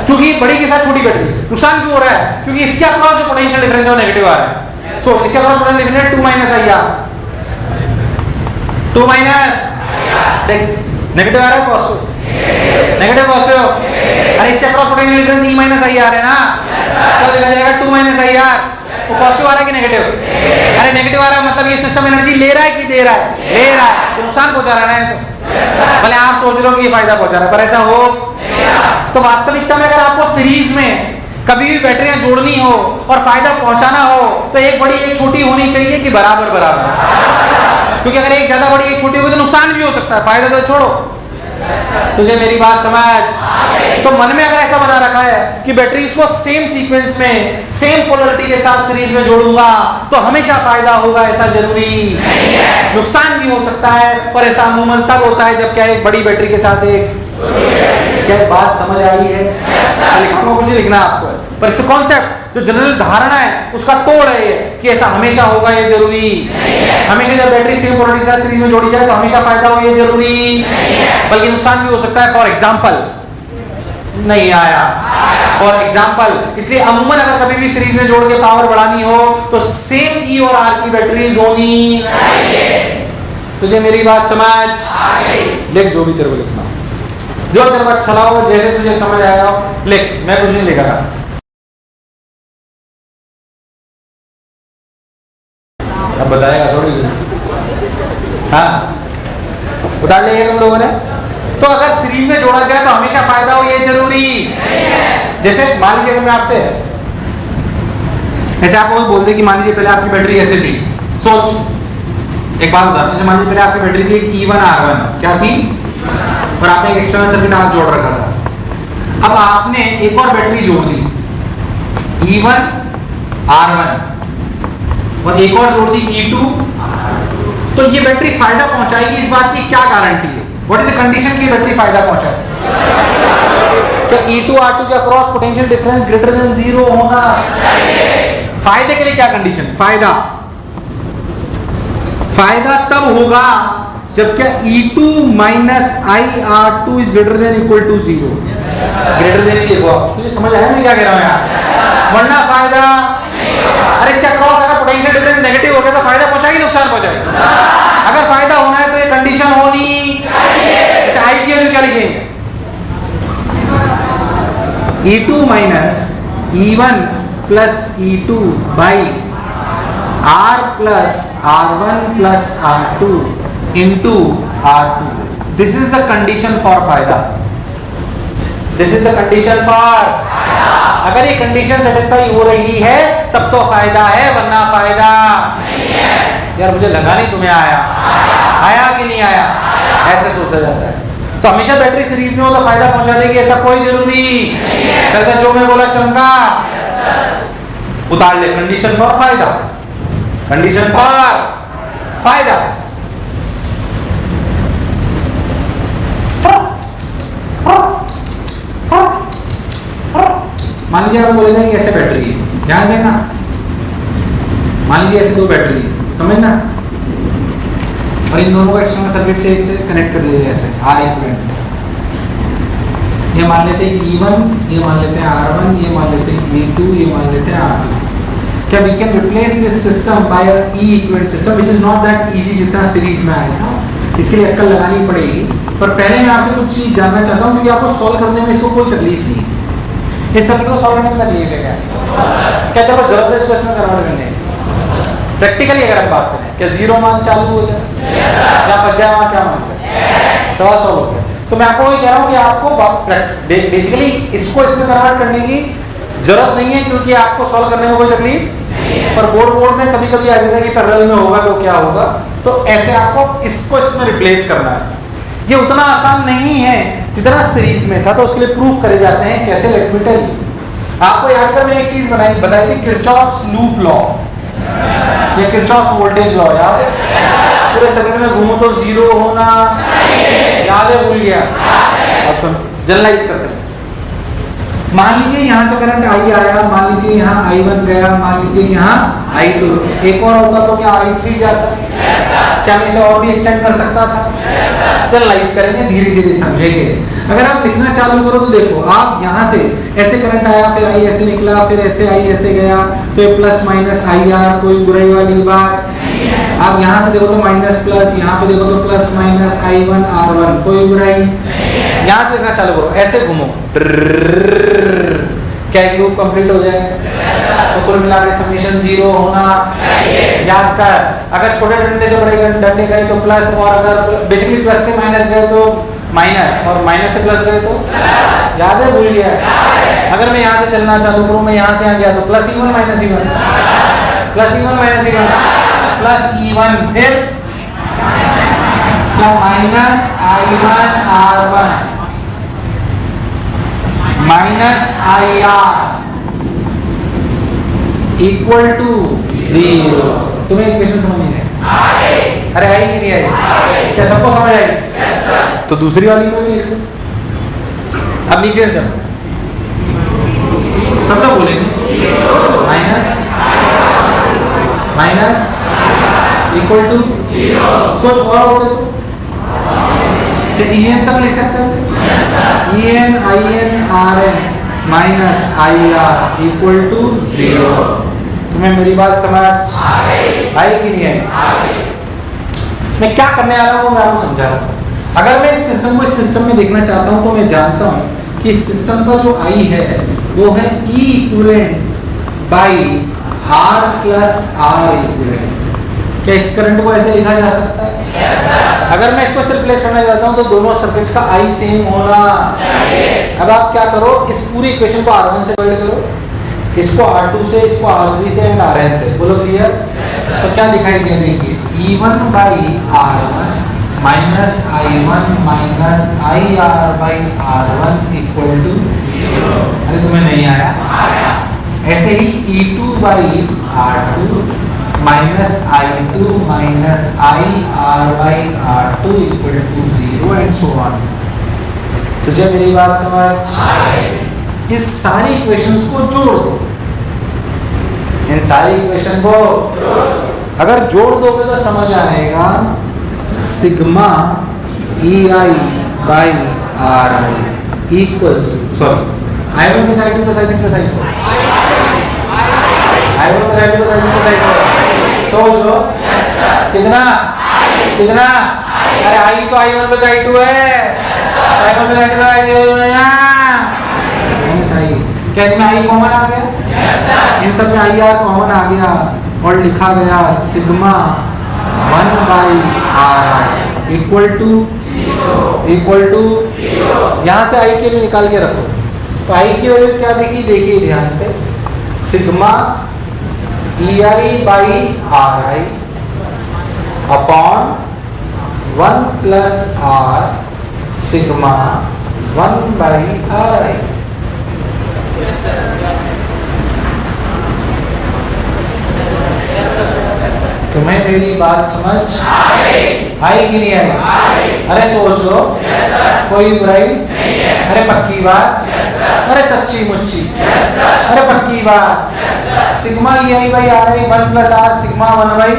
क्योंकि बड़ी के साथ छोटी बैटरी। नुकसान क्यों हो रहा है? क्योंकि इसके अक्रॉस जो पोटेंशियल डिफरेंस है वो नेगेटिव आ रहा है। सो इसके across potential difference 2 minus IR, 2 minus, देख नेगेटिव आ रहा है पॉजिटिव, नेगेटिव पॉजिटिव। अरे इसके across potential difference E minus IR है ना, तो लिखा जाएगा 2 माइनस IR। वो पॉजिटिव आ रहा है कि नेगेटिव? अरे नेगेटिव आ रहा है मतलब ये सिस्टम एनर्जी ले रहा है कि दे रहा है? ले रहा है, तो नुकसान पहुंचा रहा है ना। भले आप सोच लो कि ये फायदा पहुंचा रहा है, पर ऐसा हो तो वास्तविकता में अगर आपको सीरीज में कभी भी बैटरियां जोड़नी हो और फायदा पहुंचाना हो तो एक बड़ी एक छोटी होनी चाहिए कि बराबर बराबर? क्योंकि अगर एक ज्यादा बड़ी एक छोटी होगी तो नुकसान भी हो सकता है, फायदा तो छोड़ो। तुझे मेरी बात समझ? तो मन में अगर ऐसा बना रखा है कि बैटरीज को सेम सीक्वेंस में सेम पोलरिटी के साथ सीरीज में जोड़ूंगा तो हमेशा फायदा होगा, ऐसा जरूरी नहीं है। नुकसान भी हो सकता है, पर ऐसा अमूमन तब होता है जब क्या एक बड़ी बैटरी के साथ एक। क्या बात समझ आई है? लिखना कुछ नहीं लिखना आपको, पर इट्स कॉन्सेप्ट जो जनरल धारणा है उसका तोड़ है ये कि ऐसा हमेशा होगा ये जरूरी नहीं है। हमेशा जब बैटरी सेम पोलरिटी के साथ सीरीज में जोड़ी जाए तो हमेशा फायदा हो ये जरूरी नहीं है, बल्कि नुकसान भी हो सकता है। फॉर एग्जांपल नहीं आया। और एग्जांपल, इसलिए अमूमन अगर कभी भी सीरीज में जोड़ के पावर बढ़ानी हो तो सेम ई और आर की बैटरीज होनी चाहिए। तुझे मेरी बात समझ? लिख जो भी तेरे को लिखना, जो तेरे को अच्छा लगा हो, जैसे तुझे समझ आया हो लिख, मैं कुछ नहीं लिखा था। अब बताएगा थोड़ी, हाँ उतार लिया तुम लोगों ने। तो अगर सीरीज में जोड़ा जाए तो हमेशा फायदा हो, ये जरूरी नहीं है। जैसे मान लीजिए मैं आपसे ऐसे आपको बोल दे कि मान लीजिए पहले आपकी बैटरी ऐसे थी, सोच एक बात बता, जैसे मान लीजिए पहले आपकी बैटरी थी E1 R1, क्या थी, और आपने एक एक्सटर्नल सर्किट आप जोड़ रखा था। अब आपने एक और बैटरी जोड़ दी E1 R1 और एक और जोड़ दी E2, तो ये बैटरी फायदा पहुंचाएगी, इस बात की क्या गारंटी है? व्हाट इज द कंडीशन की बैटरी फायदा पहुंचाए? क्या E2 R2 का cross potential difference greater than 0 होना चाहिए? फायदे के लिए क्या कंडीशन? फायदा तब होगा जब क्या E2 minus IR2 is greater than equal to 0। Greater than ही लिखो आप, तुझे समझ आया मैं क्या कह रहा हूं यार? वरना फायदा नहीं होगा। अरे इसका क्रॉस अगर पोटेंशियल डिफरेंस नेगेटिव हो गया तो फायदा पहुंचाएगी नुकसान पहुंचाएगी? अगर फायदा होना है तो ये कंडीशन होनी चाहिए। अच्छा आई की वैल्यू क्या लिखेंगे? E2 minus E1 plus E2 by R plus R1 plus R2 into R2। This is the condition for फायदा। This is the condition for, अगर ये कंडीशन सेटिस्फाई हो रही है तब तो फायदा है, वरना फायदा नहीं है। यार मुझे लगा नहीं तुम्हें आया, आया कि नहीं आया? ऐसे सोचा जाता है। तो हमेशा बैटरी सीरीज में हो तो फायदा पहुंचा देगी ऐसा कोई जरूरी नहीं है। जो मैं बोला चमका, उतार ले कंडीशन फॉर फायदा, कंडीशन फॉर फायदा। मान लीजिए आप बोले कि ऐसे बैटरी है, ध्यान देना, मान लीजिए ऐसे दो बैटरी है, समझना, और इन दोनों को एक्सटर्नल सर्किट से एक से कनेक्ट कर दिया ऐसे R इक्विवेलेंट। ये मान लेते हैं E1, ये मान लेते हैं R1, ये मान लेते हैं E2, ये मान लेते हैं R2। क्या we can replace this system by a E equivalent system which is not that easy जितना सीरीज में आएगा? इसके लिए अक्ल लगानी पड़ेगी। पर पहले मैं आपसे कुछ चीज जानना चाहता हूँ, क्योंकि आपको सॉल्व करने में इसको कोई तकलीफ नहीं है। इस सर्किट को सॉल्व करने में तकलीफ है क्या तेरे को जरूरत है इसको इसमें कन्वर्ट करने की? प्रैक्टिकली अगर हम बात करें, क्या जीरो मान चालू हो जाए या फंस जाए वहाँ, क्या मान है? सवाल सॉल्व हो गया। तो मैं आपको ये कह रहा हूँ कि आपको बेसिकली इसको इसमें कन्वर्ट करने की जरूरत नहीं है, क्योंकि आपको सॉल्व करने में कोई तकलीफ नहीं है। पर बोर्ड में कभी कभी आ जाता है कि पैरेलल में होगा तो क्या होगा, तो ऐसे आपको इसको इसमें रिप्लेस करना है। ये उतना आसान नहीं है जितना सीरीज में था, तो उसके लिए प्रूफ करे जाते हैं। कैसे? Let me tell you. आपको याद कर मैंने एक चीज बताई थी, किरचॉफ्स लूप लॉ या किरचॉफ्स वोल्टेज लॉ, याद है? पूरे सर्किट में घूमो तो जीरो होना, याद है? भूल गया? अब सुन, जनरलाइज करते हैं। मान लीजिए यहाँ से करंट I आया, मान लीजिए यहाँ I1 गया, मान लीजिए यहाँ I2, एक और होता तो क्या I3 जाता? क्या मैं इसे और भी एक्सटेंड कर सकता था? जनरलाइज करेंगे, धीरे धीरे समझेंगे। अगर आप लिखना चालू करो तो देखो, आप यहाँ से ऐसे करंट आया, फिर I ऐसे निकला, फिर ऐसे I ऐसे गया, तो ये प्लस माइनस IR, कोई बुराई वाली बात। आप यहाँ से देखो तो माइनस प्लस, यहाँ पे देखो तो प्लस माइनस I1 R1, कोई बुराई। यहाँ से लिखना चालू करो, ऐसे घूमो, क्या एक लूप कंप्लीट हो जाएगा? तो कुल मिला के समेशन जीरो होना याद कर। अगर छोटे डंडे से बड़े डंडे गए तो प्लस, और अगर बेसिकली प्लस से माइनस गए तो माइनस, और माइनस से प्लस गए तो याद है? भूल गया? अगर मैं यहाँ से चलना चालू करूँ, मैं यहाँ से यहाँ गया तो plus E1 minus E1, plus E1 minus E1, plus E1, फिर क्या? Minus I1 R1 minus IR equal to 0। तुम्हें इक्वेशन समझ नहीं है? अरे आई नहीं आई? क्या सबको समझ आई? तो दूसरी वाली को भी लिख लो। अब नीचे से चलो, सब लोग बोलेंगे माइनस माइनस इक्वल टू 0। सोच और हो गए तो EN तक लिख सकते हैं, EN IN minus I R equal to 0। तुम्हें मेरी बात समझ आई कि नहीं आई? मैं क्या करने आ रहा हूँ मैं आपको समझा रहा हूँ। अगर मैं इस सिस्टम को इस सिस्टम में देखना चाहता हूँ तो मैं जानता हूँ कि इस सिस्टम का जो आई है वो है E equivalent by R plus R equivalent. क्या इस करंट को ऐसे लिखा जा सकता है? yes, अगर मैं इसको सिर्फ रिप्लेस करना चाहता हूँ तो दोनों सर्किट्स का आई सेम होना चाहिए। अब आप क्या करो, इस पूरी इक्वेशन को R1 से डिवाइड करो, इसको R2 से, इसको R3 से एंड Rn से। बोलो क्लियर? yes, तो क्या दिखाई दिया? देखिए E1 by R1 minus I1 minus IR by R1 equal to 0। अरे तुम्हें नहीं आया? ऐसे ही E2 by R2 minus I2 minus IR by R2 equal to 0 and so on. तुझे मेरी बात समझ? इस सारी इक्वेशंस को जोड़ दो, इन सारी इक्वेशन को अगर जोड़ दोगे तो समझ आएगा sigma EI by RI equals to, sorry I1 plus I2 plus I3 plus I4, I1 plus I2 plus I3 plus I4। सोच लो कितना कितना? अरे I तो I1 प्लस I2 है, I1 प्लस I2 है, सही। क्या इसमें I कॉमन आ गया? इन सब में IR कॉमन आ गया और लिखा गया sigma 1 by RI equal to यहाँ से I के लिए निकाल के रखो। तो I की वैल्यू क्या देखी? देखिए ध्यान से, sigma EI by RI upon 1 plus R sigma 1 by RI। तुम्हें मेरी बात समझ आई कि नहीं आई? अरे सोच लो, कोई बुराई नहीं है। अरे पक्की बात, अरे सच्ची मुच्ची, अरे पक्की बात। Sigma EI by RI 1 plus R sigma 1 by.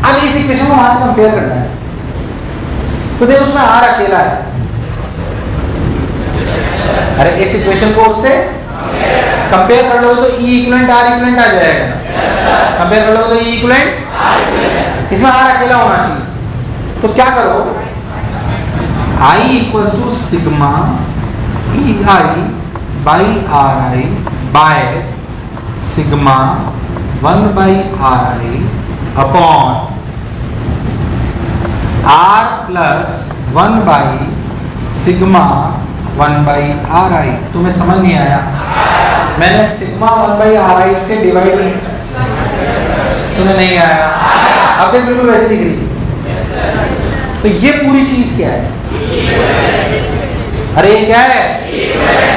अब इस इक्वेशन को वहां से कंपेयर करना है तो देखो उसमें R अकेला है। अरे इस इक्वेशन को उससे कंपेयर कर लो तो E इक्विवेलेंट R इक्विवेलेंट आ जाएगा। कंपेयर कर लो तो E इक्विवेलेंट, इसमें R अकेला होना चाहिए। तो क्या करो, I equals to sigma EI by RI by sigma 1 by RI upon R plus 1 by sigma 1 by RI। तुम्हें समझ नहीं आया? मैंने सिग्मा 1 बाई RI से डिवाइड, तुम्हें नहीं आया? अब देख बिल्कुल वैसे दिख रही। तो ये पूरी चीज क्या है? अरे ये क्या है?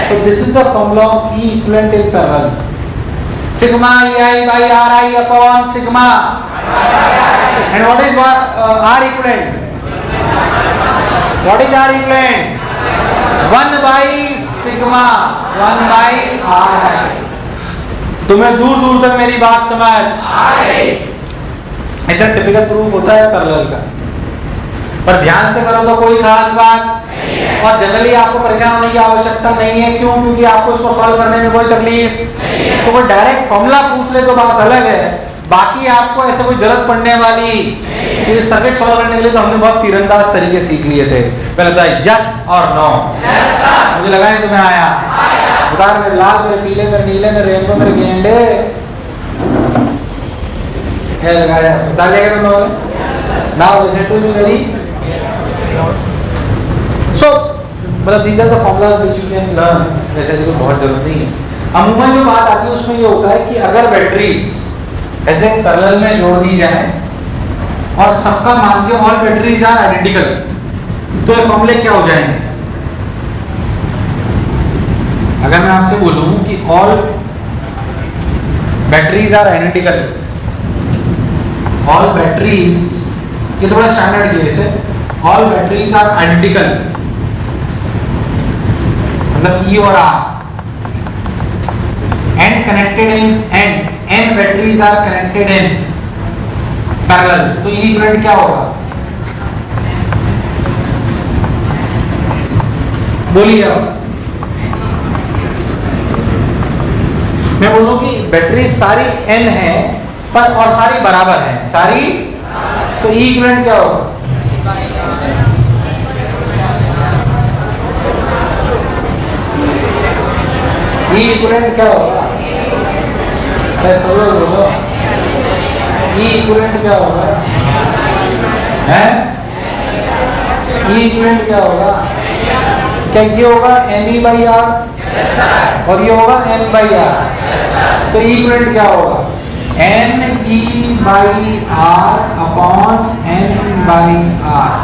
So this is the formula of E equivalent in parallel. Sigma EI by RI upon sigma. And what is R equivalent? What is R equivalent? 1 by sigma 1 by RI। तुम्हें दूर दूर तक मेरी बात समझ? इतना टिपिकल प्रूफ होता है पैरेलल का, पर ध्यान से करो तो कोई खास बात नहीं है। और जनरली आपको परेशान होने की आवश्यकता नहीं है। क्यों? क्योंकि आपको इसको सॉल्व करने में कोई तकलीफ नहीं है। तो कोई डायरेक्ट फॉर्मूला पूछ ले तो बात अलग है, बाकी आपको ऐसे कोई जरूरत पड़ने वाली क्योंकि सर्किट सॉल्व करने के लिए तो हमने बहुत तीरंदाज तरीके सीख लिए थे। पहले था यस और नो। मुझे लगा नहीं तुम्हें आया। उतार मेरे लाल, मेरे पीले, मेरे नीले, मेरे रेनबो, मेरे गेंडे है लगाया। उतार लेगा तुम लोगों ने? Now listen to me very. So मतलब these are the formulas which you can learn। ऐसे कोई बहुत जरूरत नहीं है। अमूमन जो बात आती है उसमें ये होता है कि अगर बैटरीज ऐसे पैरेलल में जोड़ दी जाए और सबका मान के ऑल बैटरीज आर आइडेंटिकल तो ये फॉर्मूले क्या हो जाएंगे? अगर मैं आपसे बोलूं कि all batteries are identical, all batteries, ये थोड़ा स्टैंडर्ड केस है, ऑल बैटरीज आर आइडेंटिकल मतलब E और R and connected in n batteries are connected in parallel, तो E equivalent क्या होगा? बोलिए अब। मैं बोलूं कि बैटरी सारी n है पर और सारी बराबर है सारी, तो E इक्विवेलेंट क्या होगा? E इक्विवेलेंट क्या होगा? बोलो E इक्विवेलेंट क्या होगा? है E इक्विवेलेंट क्या होगा? क्या ये होगा NE/R और ये होगा N/R, तो E इक्विवेलेंट क्या होगा? NE/R upon N/R।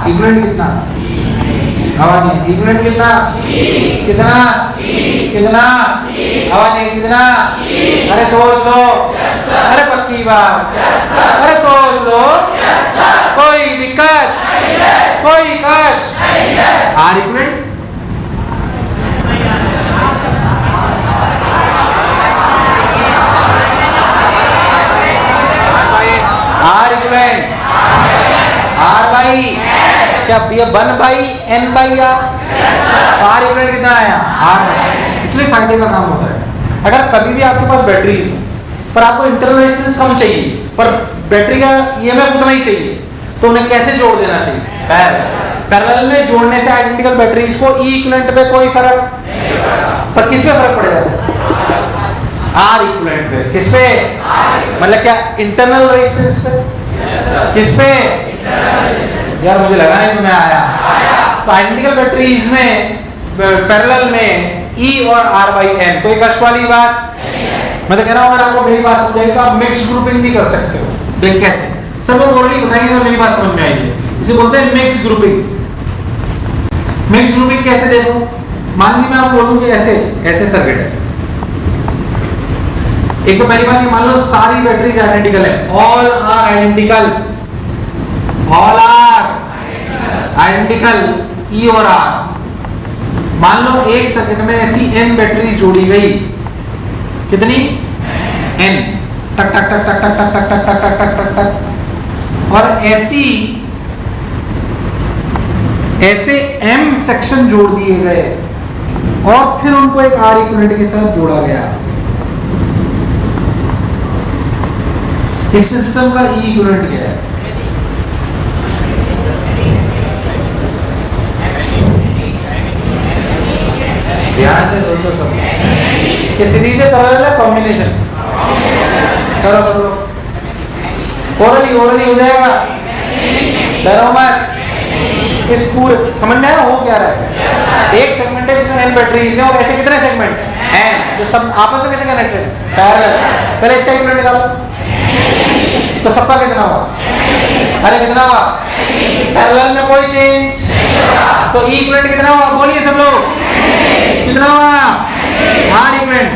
इक्विवेलेंट कितना? आवाज नहीं, इक्विवेलेंट कितना? कितना कितना? आवाज नहीं, कितना? अरे सोच लो, अरे पक्की बात, अरे सोच लो, कोई दिक्कत, कोई कष्ट? R equivalent R equivalent R by क्या ये 1/N/R, R इक्विवेलेंट कितना आया? R। एक्चुअली फायदे का काम होता है, अगर कभी भी आपके पास बैटरी है पर आपको इंटरनल रेजिस्टेंस कम चाहिए पर बैटरी का ईएमएफ उतना ही चाहिए, तो उन्हें कैसे जोड़ देना चाहिए? पैरेलल में जोड़ने से आइडेंटिकल बैटरीज को E इक्विवेलेंट पे कोई फर्क, पर किस पे फर्क पड़ेगा? R इक्विवेलेंट पे। किस पे? मतलब क्या इंटरनल रेजिस्टेंस पे? किस पे? यार मुझे लगा नहीं तुम्हें आया। तो आइडेंटिकल बैटरीज में पैरेलल में E और R/N, कोई कष्ट वाली बात? मैं तो कह रहा हूँ अगर आपको मेरी बात समझ आएगी तो आप मिक्स ग्रुपिंग भी कर सकते हो। देख कैसे? सब लोग ऑलरेडी बताएंगे तो मेरी बात समझ में आएगी। इसे बोलते हैं मिक्स ग्रुपिंग। मिक्स ग्रुपिंग कैसे देखो? मान लीजिए मैं आपको बोलूं कि ऐसे ऐसे सर्किट है। एक तो पहली बात ये मान लो सारी बैटरीज आइडेंटिकल है, all are identical, all are identical E और R। मान लो एक सर्किट में ऐसी n बैटरीज जोड़ी गई, कितनी? n, टक टक टक टक टक टक टक टक टक टक टक टक, और ऐसे m सेक्शन जोड़ दिए गए और फिर उनको एक R इक्विवेलेंट के साथ जोड़ा गया। इस सिस्टम का E इक्विवेलेंट क्या है? ध्यान से सोचो सब, कि सीरीज है पैरेलल है कॉम्बिनेशन? करो सब लोग, ओरली हो जाएगा, डरो मत। इस पूरे समझ में आया हो क्या रहा है? एक सेगमेंट है जिसमें n बैटरीज है और ऐसे कितने सेगमेंट हैं जो सब आपस में कैसे कनेक्टेड है? पैरेलल। पहले इसका इक्विवेलेंट निकालो, तो सबका कितना हुआ? अरे कितना हुआ? पैरेलल में कोई चेंज, तो E इक्विवेलेंट कितना हुआ? बोलिए सब लोग, कितना हुआ? R equivalent.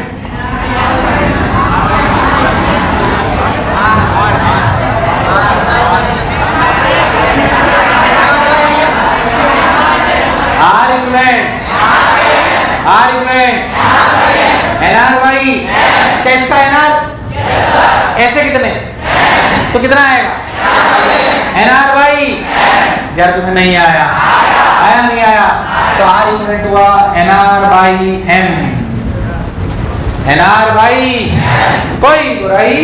NR/, क्या इसका NR? ऐसे कितने? तो कितना आएगा? NR/, यार तुम्हें नहीं आया, आया नहीं आया, तो R इक्विवेलेंट हुआ NR/M। NR/M, कोई बुराई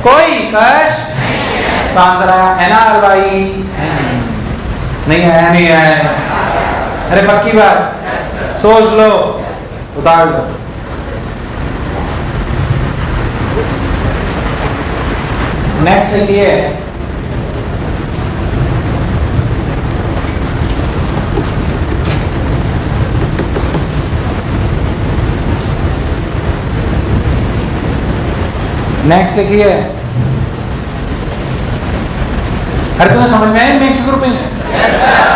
कोई कष्ट, तो आंसर आया NR/M। नहीं आया, नहीं आया, अरे पक्की बात, सोच लो, उतार लो। नेक्स्ट लिखिए, नेक्स्ट लिखिए। अरे तुम्हें समझ में आया मिक्स ग्रुपिंग?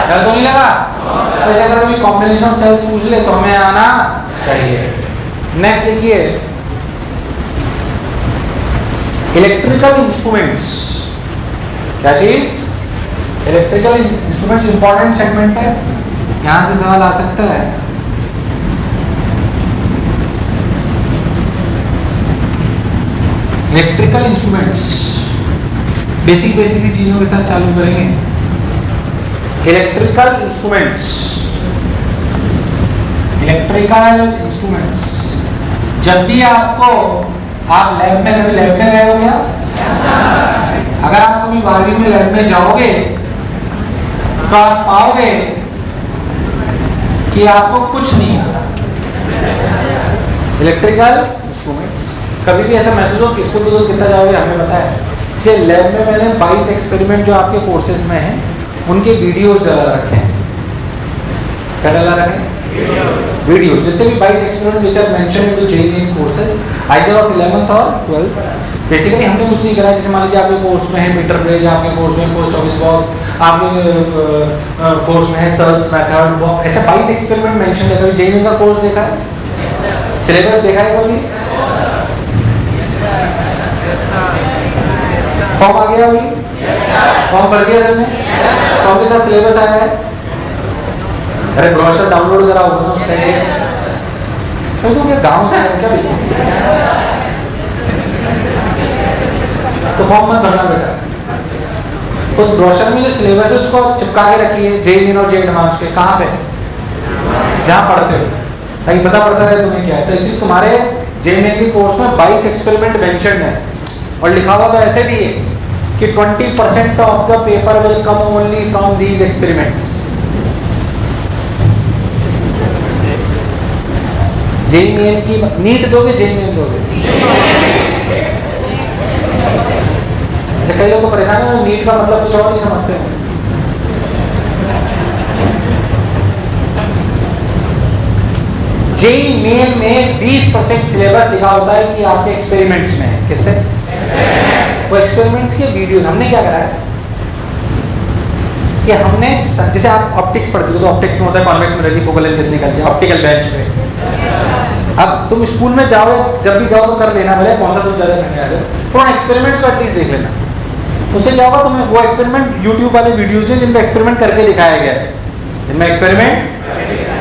डर तो नहीं लगा? तो अगर कभी कॉम्बिनेशन सेल्स पूछ ले तो हमें आना चाहिए। नेक्स्ट लिखिए, इलेक्ट्रिकल इंस्ट्रूमेंट्स। क्या चीज? इलेक्ट्रिकल इंस्ट्रूमेंट्स इंपॉर्टेंट सेगमेंट है, यहां से सवाल आ सकता है। इलेक्ट्रिकल इंस्ट्रूमेंट्स, बेसिक चीजों के साथ चालू करेंगे। इलेक्ट्रिकल इंस्ट्रूमेंट्स, इलेक्ट्रिकल इंस्ट्रूमेंट्स जब भी आपको आप लैब में कभी लैब में गए हो क्या? अगर आप कभी 12वीं में लैब में जाओगे तो आप पाओगे कि आपको कुछ नहीं आता। इलेक्ट्रिकल इंस्ट्रूमेंट्स कभी भी ऐसा महसूस हो किसको तो कितना जाओगे हमें पता है। इसे लैब में मैंने 22 एक्सपेरिमेंट जो आपके कोर्सेज में हैं उनके वीडियोस डाला रखे हैं। क्या डाला रखे हैं? वीडियो। जितने भी 22 experiment which are mention in the JEE courses either of 11th और 12th। बेसिकली हमने कुछ नहीं करा। जैसे मान लीजिए आपके कोर्स में है मीटर ब्रिज, आपके कोर्स में पोस्ट ऑफिस बॉक्स, आपके कोर्स में है सर्च मेथड, ऐसे 22 एक्सपेरिमेंट मेंशन है। कभी JEE का कोर्स देखा है? सिलेबस देखा है कभी? फॉर्म आ गया अभी? फॉर्म भर दिया सबने? फॉर्म के साथ सिलेबस आया है? अरे ब्रोशर डाउनलोड करा होगा ना उसका। तो क्या गांव से है क्या भैया? तो फॉर्म मत भरना बेटा। उस ब्रोशर में जो सिलेबस है उसको चिपका के रखिए JEE और JEE एडवांस के। कहाँ पे? जहाँ पढ़ते हो, ताकि पता पड़ता रहे तुम्हें क्या है। तो एक्चुअली तुम्हारे JEE के कोर्स में 22 एक्सपेरिमेंट मेंशन्ड है और लिखा हुआ तो ऐसे भी है कि 20% of the paper will come only from these experiments. JEE की नीट दोगे, JEE दोगे? कई लोग तो परेशान है, नीट का मतलब कुछ और नहीं समझते हैं। JEE में 20% सिलेबस लिखा होता है कि आपके एक्सपेरिमेंट्स में है। किससे? वो एक्सपेरिमेंट्स के वीडियोस। हमने क्या करा है कि हमने जैसे आप ऑप्टिक्स पढ़ते हो तो ऑप्टिक्स में होता है कॉन्वेक्स मिरर, फोकल लेंथ कैसे निकलती है, ऑप्टिकल बेंच पे। अब तुम स्कूल में जाओ, जब भी जाओ तो कर लेना भले कौन सा तुम ज्यादा करने आ रहे हो, तो एक्सपेरिमेंट्स को एटलीस्ट देख लेना। उससे क्या होगा, तुम्हें वो एक्सपेरिमेंट यूट्यूब वाले वीडियोज है जिनमें एक्सपेरिमेंट करके दिखाया गया है, जिनमें एक्सपेरिमेंट,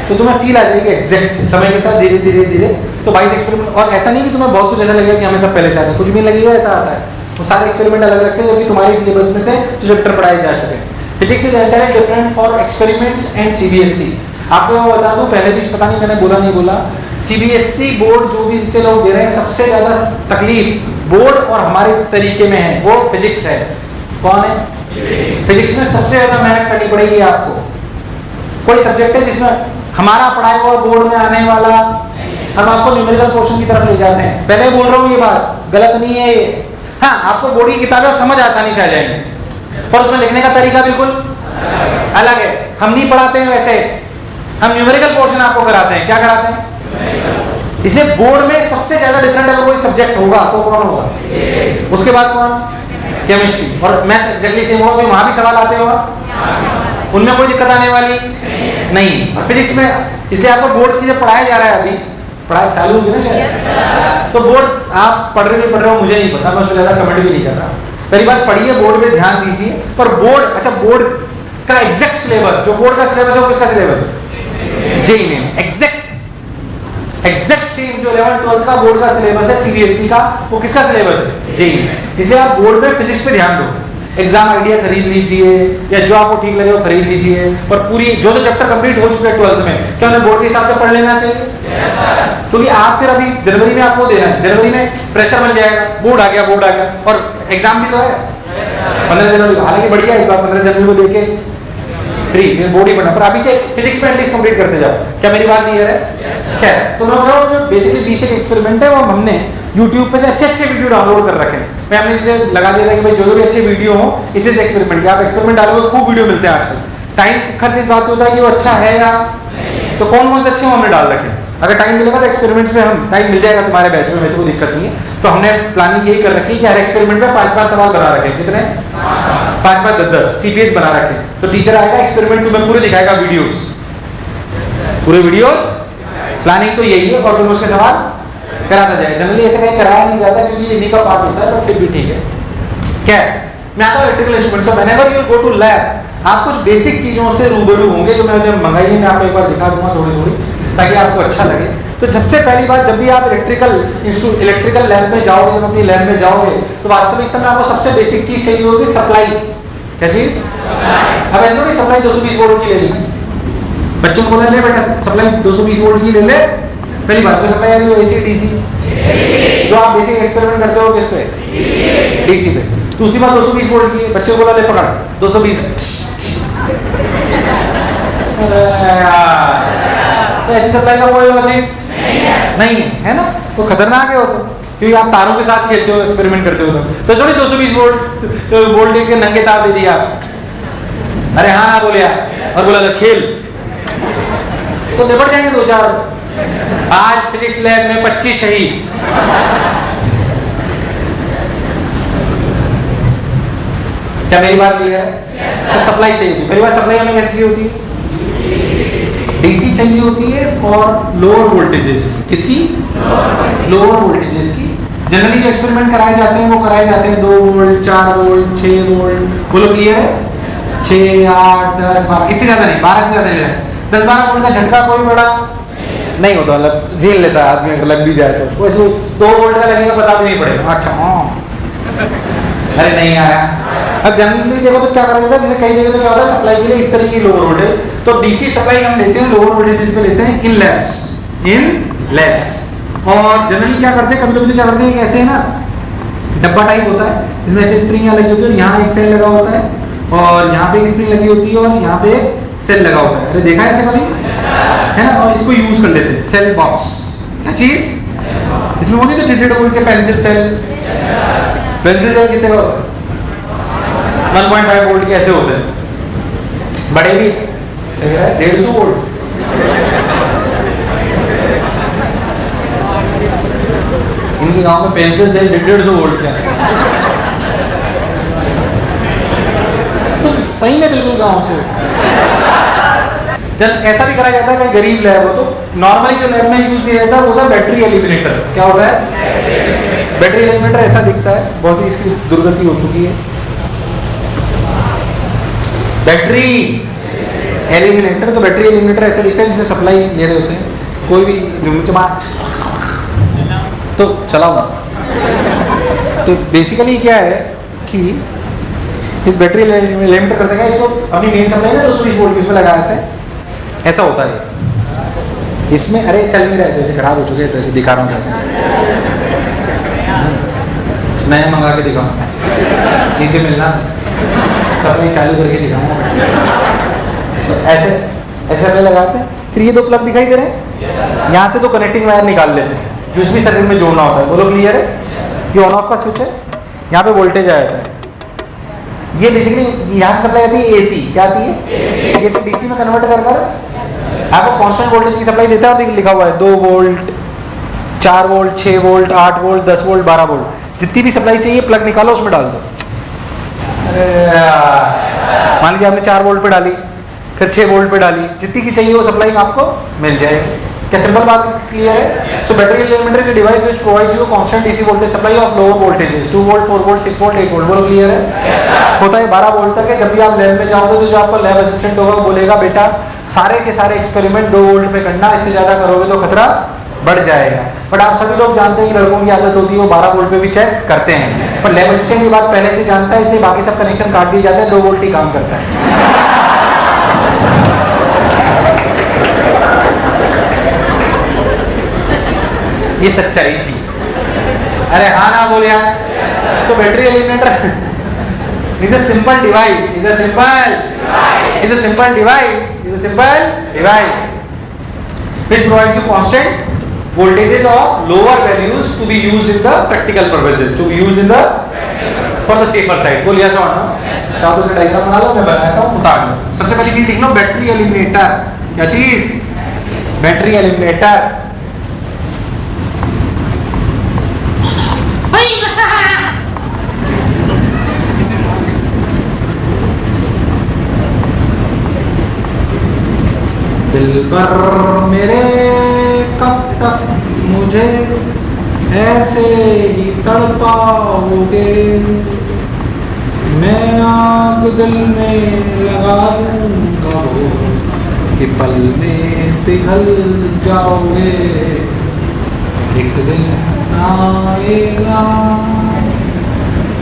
तो तुम्हें फील आ जाएगी एग्जैक्ट समय के साथ धीरे धीरे धीरे। तो 22 एक्सपेरिमेंट, और ऐसा नहीं कि तुम्हें बहुत कुछ ऐसा लगेगा कि हमें सब पहले से आता है, कुछ भी लगेगा ऐसा आता है। वो सारे एक्सपेरिमेंट अलग लगते हैं जो कि तुम्हारी सिलेबस में से जो चैप्टर पढ़ाए जा चुके हैं। Physics is entirely different for experiments and CBSE। आपको मैं बता दूं, पहले भी पता नहीं मैंने बोला नहीं बोला, CBSE बोर्ड जो भी जितने लोग दे रहे हैं सबसे ज्यादा तकलीफ बोर्ड और हमारे तरीके में है, वो फिजिक्स है। कौन है? फिजिक्स में सबसे ज्यादा मेहनत करनी पड़ेगी आपको। कोई सब्जेक्ट है जिसमें हमारा पढ़ाया हुआ बोर्ड में आने वाला, हम आपको न्यूमेरिकल पोर्शन की तरफ ले जाते हैं। पहले बोल रहा हूँ ये बात गलत नहीं है ये। हाँ, आपको बोर्ड की किताबें आप समझ आसानी से आ जाएंगे, पर उसमें लिखने का तरीका बिल्कुल अलग है। हम नहीं पढ़ाते हैं वैसे, हम न्यूमेरिकल पोर्शन आपको कराते हैं। क्या कराते हैं? इसे बोर्ड में सबसे ज्यादा डिफरेंट अगर कोई सब्जेक्ट होगा तो कौन होगा? उसके बाद कौन? केमिस्ट्री। और मैथ्स एग्जैक्टली सेम होगा, वहां भी सवाल आते होगा, उनमें कोई दिक्कत आने वाली नहीं। और फिजिक्स में इसलिए आपको बोर्ड की जब पढ़ाया जा रहा है, अभी पढ़ाई चालू होगी ना शायद, तो बोर्ड आप पढ़ रहे हो मुझे नहीं पता, मैं उसमें ज्यादा कमेंट भी नहीं कर रहा। पहली बात पढ़िए, बोर्ड पे ध्यान दीजिए। पर बोर्ड, अच्छा बोर्ड का एग्जैक्ट सिलेबस, जो बोर्ड का सिलेबस है वो किसका सिलेबस है? JEE में एग्जैक्ट सेम जो 11th-12th का बोर्ड का सिलेबस है CBSE का, वो किसका सिलेबस है? JEE में। इसलिए आप बोर्ड में फिजिक्स पे ध्यान दो। एग्जाम आइडिया खरीद लीजिए या जो आपको ठीक लगे वो खरीद लीजिए, और पूरी जो चैप्टर कंप्लीट हो चुके हैं 12th में, क्या उन्हें बोर्ड के हिसाब से पढ़ लेना चाहिए? क्योंकि आप फिर अभी जनवरी में आपको देना है, जनवरी में प्रेशर बन जाएगा, बोर्ड आ गया, और एग्जाम भी तो है 15 जनवरी को। हालांकि बढ़िया इस बार 15 जनवरी को देके फ्री बोर्ड ही पढ़ना, पर अभी से फिजिक्स में एटलीस्ट कंप्लीट करते जाओ। क्या मेरी बात क्लियर है? क्या तो मैं जो बेसिकली बेसिक एक्सपेरिमेंट है वो हमने YouTube पे से अच्छे वीडियो डाउनलोड कर रखे हैं। मैं हमने इसे लगा दिया था कि भाई जो भी अच्छे वीडियो हो इसे से एक्सपेरिमेंट किया। आप एक्सपेरिमेंट डालोगे खूब वीडियो मिलते हैं आजकल। टाइम खर्च इस बात पे होता है कि वो अच्छा है या, तो कौन से अच्छे हमने डाल रखे। अगर टाइम मिलेगा तो एक्सपेरिमेंट्स में हम टाइम मिल जाएगा तुम्हारे बैच में, वैसे कोई दिक्कत नहीं है। तो हमने प्लानिंग यही कर रखी है कि हर एक्सपेरिमेंट में 5-5 सवाल बना रखे। कितने? 5-5, 10-10 CPS बना रखे। तो टीचर आएगा एक्सपेरिमेंट तुम्हें पूरे दिखाएगा, वीडियोस, पूरे वीडियोस। प्लानिंग तो यही है, और तुम उसके सवाल कराता जाएगा। जनरली ऐसे कहीं कराया नहीं जाता क्योंकि ये इन्हीं का पार्ट होता है, पर फिर भी ठीक है। क्या है, मैं आता हूँ electrical instrument. So whenever you go to lab, आप कुछ बेसिक चीजों से रूबरू होंगे जो मैंने मंगाई है, मैं आपको एक बार दिखा दूंगा थोड़ी ताकि आपको अच्छा लगे। तो सबसे पहली बात, जब भी आप इलेक्ट्रिकल लैब में जाओगे, जब अपनी लैब में जाओगे, तो वास्तविकता में आपको सबसे बेसिक चीज चाहिए होगी सप्लाई। क्या चीज? अब ऐसा नहीं सप्लाई 220 वोल्ट की ले ली, बच्चों को बोला ले बेटा सप्लाई 220 वोल्ट की ले ले, पहली बात जो सप्लाई आ रही है एसी डीसी, जो आप बेसिक एक्सपेरिमेंट करते हो किस पे, डीसी पे। दूसरी बात 220 वोल्ट की है, बच्चे को बोला ले पकड़ 220, तो ऐसी सप्लाई का कोई लॉजिक नहीं है ना, तो खतरनाक है वो तो, क्योंकि आप तारों के साथ खेलते हो, एक्सपेरिमेंट करते हो तो जो 220 वोल्ट के नंगे तार दे दिया, अरे हाँ ना बोलिया और बोला तो खेल, तो निपट जाएंगे 2-4। आज फिजिक्स लैब में 25 शहीद। क्या मेरी बात क्लियर है? तो सप्लाई चाहिए थी, मेरी बात सप्लाई हमें कैसी होती है, डीसी चाहिए होती है और लोअर वोल्टेजेस की, किसकी, लोअर वोल्टेजेस की। जनरली जो एक्सपेरिमेंट कराए जाते हैं वो कराए जाते हैं 2 वोल्ट 4 वोल्ट 6 वोल्ट, बोलो क्लियर है, 6 8 10 12, इससे ज्यादा नहीं, 12 से ज्यादा नहीं है। 10-12 वोल्ट का झटका कोई बड़ा नहीं होता, मतलब झेल लेता है आदमी, अगर लग भी जाए तो उसको। ऐसे 2 वोल्ट का लगेगा पता भी नहीं पड़ेगा, अच्छा हाँ अरे नहीं आया। अब जनरली देखो तो क्या करा जाता है, जैसे कई जगह तो क्या होता है सप्लाई के लिए इस तरीके की लोअर वोल्टेज, तो डीसी सप्लाई हम लेते हैं लोअर वोल्टेज पे लेते हैं इन लैब्स। और जनरली क्या करते हैं, कभी कभी क्या करते हैं, ऐसे ना डब्बा टाइप होता है, इसमें ऐसे स्प्रिंग लगी होती है, यहाँ एक सेल लगा होता है और यहाँ पे एक स्प्रिंग लगी होती है और यहाँ पे सेल लगा होता है। अरे देखा है ऐसे कभी, है ना, और इसको यूज कर लेते हैं सेल बॉक्स। क्या चीज, इसमें वो नहीं थे डिटेड वोल्ट के पेंसिल सेल कितने का 1.5 वोल्ट के ऐसे होते हैं, बड़े भी 150 वोल्ट। इनके गांव में पेंसिल सेल 150 वोल्ट का, तो सही में बिल्कुल गांव से। जब ऐसा भी करा जाता है कि गरीब लैब हो तो नॉर्मली जो लैब में यूज किया जाता है वो होता है बैटरी एलिमिनेटर। क्या होता है, बैटरी एलिमिनेटर ऐसा दिखता है, बहुत ही इसकी दुर्गति हो चुकी है। बैटरी एलिमिनेटर, तो बैटरी एलिमिनेटर ऐसा दिखता है जिसमें सप्लाई ले रहे होते हैं, कोई भी तो चलाओ। तो बेसिकली क्या है कि इस बैटरी एलिमिनेटर करते हैं, इसको अपनी मेन सप्लाई ना 220 वोल्ट की उसमें लगा देते हैं, ऐसा होता है इसमें। अरे चल नहीं रहा है, जैसे खराब हो चुके हैं, तो ऐसे दिखा रहा हूँ, नया मंगा के दिखाऊँ, नीचे मिलना, सप्लाई चालू करके दिखाऊँ। तो ऐसे अपने लगाते हैं, फिर ये 2 प्लग दिखाई दे रहे हैं, यहाँ से 2 कनेक्टिंग वायर निकाल लेते हैं जो इसमें सर्किट में जोड़ना होता है। बोलो क्लियर है, ये ऑन ऑफ का स्विच है, यहाँ पे वोल्टेज आ जाता है। ये बेसिकली यहाँ से सप्लाई आती है एसी, क्या आती है, एसी डीसी में कन्वर्ट कर आपको कांस्टेंट वोल्टेज की सप्लाई देता है, और लिखा हुआ है 2 volt 4 volt 6 volt 8 volt 10 volt 12 volt, जितनी भी सप्लाई चाहिए प्लग निकालो उसमें डाल दो। मान लीजिए आपने 4 वोल्ट पे डाली, फिर 6 वोल्ट पे डाली, जितनी की चाहिए वो सप्लाई आपको मिल जाएगी। क्या सिंपल बात क्लियर है? सो battery Elementor is a device which provides you constant DC voltage supply of lower voltages 2 volt 4 volt 6 volt 8 volt. बोलो क्लियर है? होता है 12 वोल्ट तक है। जब भी आप लैब में जाओगे तो जो आपका लैब असिस्टेंट होगा वो बोलेगा बेटा सारे के सारे एक्सपेरिमेंट 2 वोल्ट पे करना, इससे ज्यादा करोगे तो खतरा बढ़ जाएगा। बट आप सभी लोग जानते हैं कि लड़कों की आदत होती है वो 12 वोल्ट पे भी चेक करते हैं, पर लैब असिस्टेंट ये बात पहले से जानता है, इसलिए बाकी सब कनेक्शन काट दिए जाते हैं, 2 वोल्ट ही काम करता है। ये सच्चाई थी। अरे हाँ ना बोले यार। सो battery eliminator is a simple device, is a simple device which provides you constant voltages of lower values to be used in the practical purposes, to be used in the for the safer side. बोल yes or no? चाहो तो इसका डायग्राम बना लो, मैं बनाता हूँ, उतार लो। सबसे पहली चीज लिख लो बैटरी एलिमिनेटर। क्या चीज? Battery eliminator. दिल पर मेरे कब तक मुझे ऐसे ही तड़पाओगे, मैं आग दिल में लगा दूंगा कि पल में पिघल जाओगे, एक दिन आएगा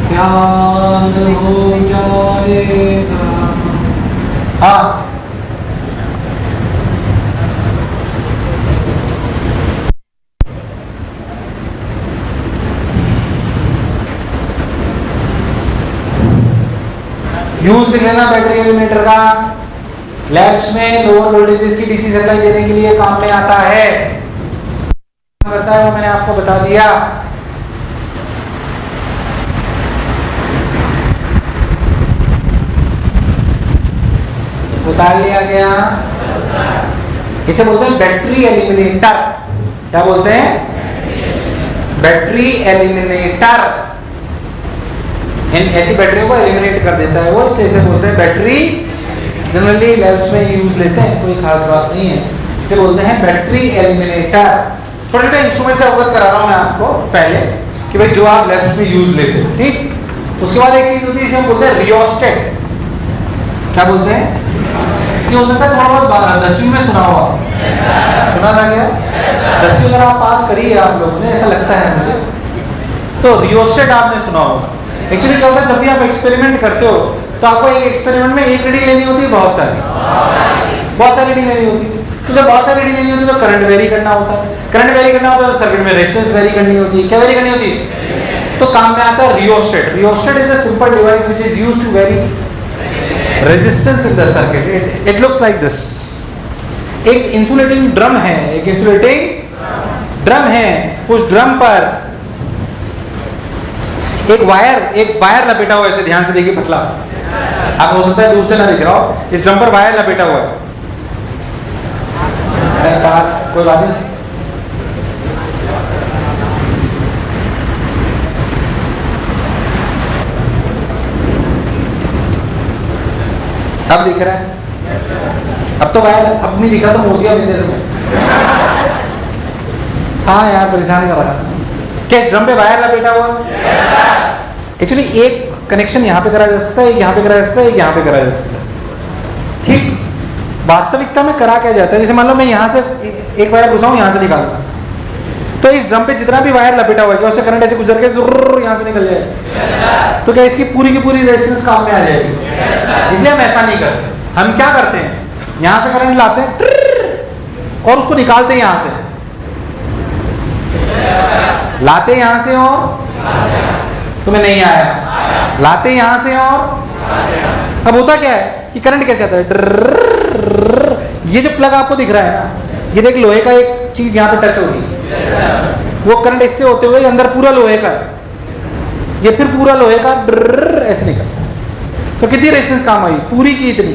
प्यार हो जाएगा। हाँ यूज लिख लेना बैटरी एलिमिनेटर का। लैब्स में लोअर वोल्टेजेस की डीसी सप्लाई देने के लिए काम में आता है, करता है वो मैंने आपको बता दिया। उतार लिया गया। इसे बोलते हैं बैटरी एलिमिनेटर। क्या बोलते हैं? Battery eliminator. इन ऐसी बैटरियों को एलिमिनेट कर देता है वो, इसलिए इसे बोलते हैं बैटरी। जनरली लैब्स में यूज लेते हैं, कोई खास बात नहीं है। इसे बोलते हैं बैटरी एलिमिनेटर। छोटे छोटे इंस्ट्रूमेंट से अवगत करा रहा हूं मैं आपको पहले कि भाई जो आप लैब्स में यूज लेते हो, ठीक। उसके बाद एक चीज होती है इसे हम बोलते हैं रियोस्टेट। क्या बोलते हैं? ये हो सकता है थोड़ा बहुत 10वीं में सुना हुआ, सुना था क्या? 10वीं अगर आप पास करिए आप लोगों ने, ऐसा लगता है मुझे, तो रियोस्टेट आपने सुना होगा। एक्चुअली क्या होता है, जब भी आप एक्सपेरिमेंट करते हो तो आपको एक एक्सपेरिमेंट में एक रीडिंग लेनी होती है, बहुत सारी रीडिंग लेनी होती है। तो जब बहुत सारी रीडिंग लेनी होती है तो करंट वेरी करना होता है। करंट वेरी करना होता है तो सर्किट में रेजिस्टेंस वेरी करनी होती है। क्या वेरी करनी होती है? तो काम में आता है rheostat. Rheostat is a simple device which is used to vary resistance in the circuit. It looks like this. एक इंसुलेटिंग ड्रम है, एक इंसुलेटिंग ड्रम है। उस ड्रम पर एक वायर लपेटा हुआ है। ऐसे ध्यान से देखिए, पतला, आप हो सकता है दूर से ना दिख रहा हो। इस ड्रम पर वायर लपेटा हुआ है। पास कोई बात नहीं। अब दिख रहा है? अब तो वायर अब नहीं दिख रहा, तो मोतिया बिंदे से। हाँ यार, परेशान कर रहा। क्या इस ड्रम पे वायर लपेटा हुआ? एक्चुअली एक कनेक्शन यहाँ पे करा जा सकता है, एक यहाँ पे करा जा सकता है, एक यहाँ पे करा जा सकता है, ठीक। वास्तविकता में करा क्या जाता है, जैसे मान लो मैं यहाँ से एक वायर घुसाऊं, यहाँ से निकालूं, तो इस ड्रम पे जितना भी वायर लपेटा हुआ है, क्या उससे करंट ऐसे गुजर के जुर्र यहाँ से निकल जाए? तो क्या इसकी पूरी की पूरी रेजिस्टेंस काम में आ जाएगी? इसलिए हम ऐसा नहीं करते। हम क्या करते हैं, यहाँ से करंट लाते हैं और उसको निकालते हैं यहाँ से, लाते यहाँ से और तुम्हें नहीं आया, लाते यहाँ से और अब होता क्या है कि करंट कैसे आता है? ये जो प्लग आपको दिख रहा है ना, ये देख लोहे का एक चीज यहाँ पे टच होगी, वो करंट इससे होते हुए अंदर पूरा लोहे का, ये फिर पूरा लोहे का ऐसे निकलता है। तो कितनी रेजिस्टेंस काम आई? पूरी की इतनी।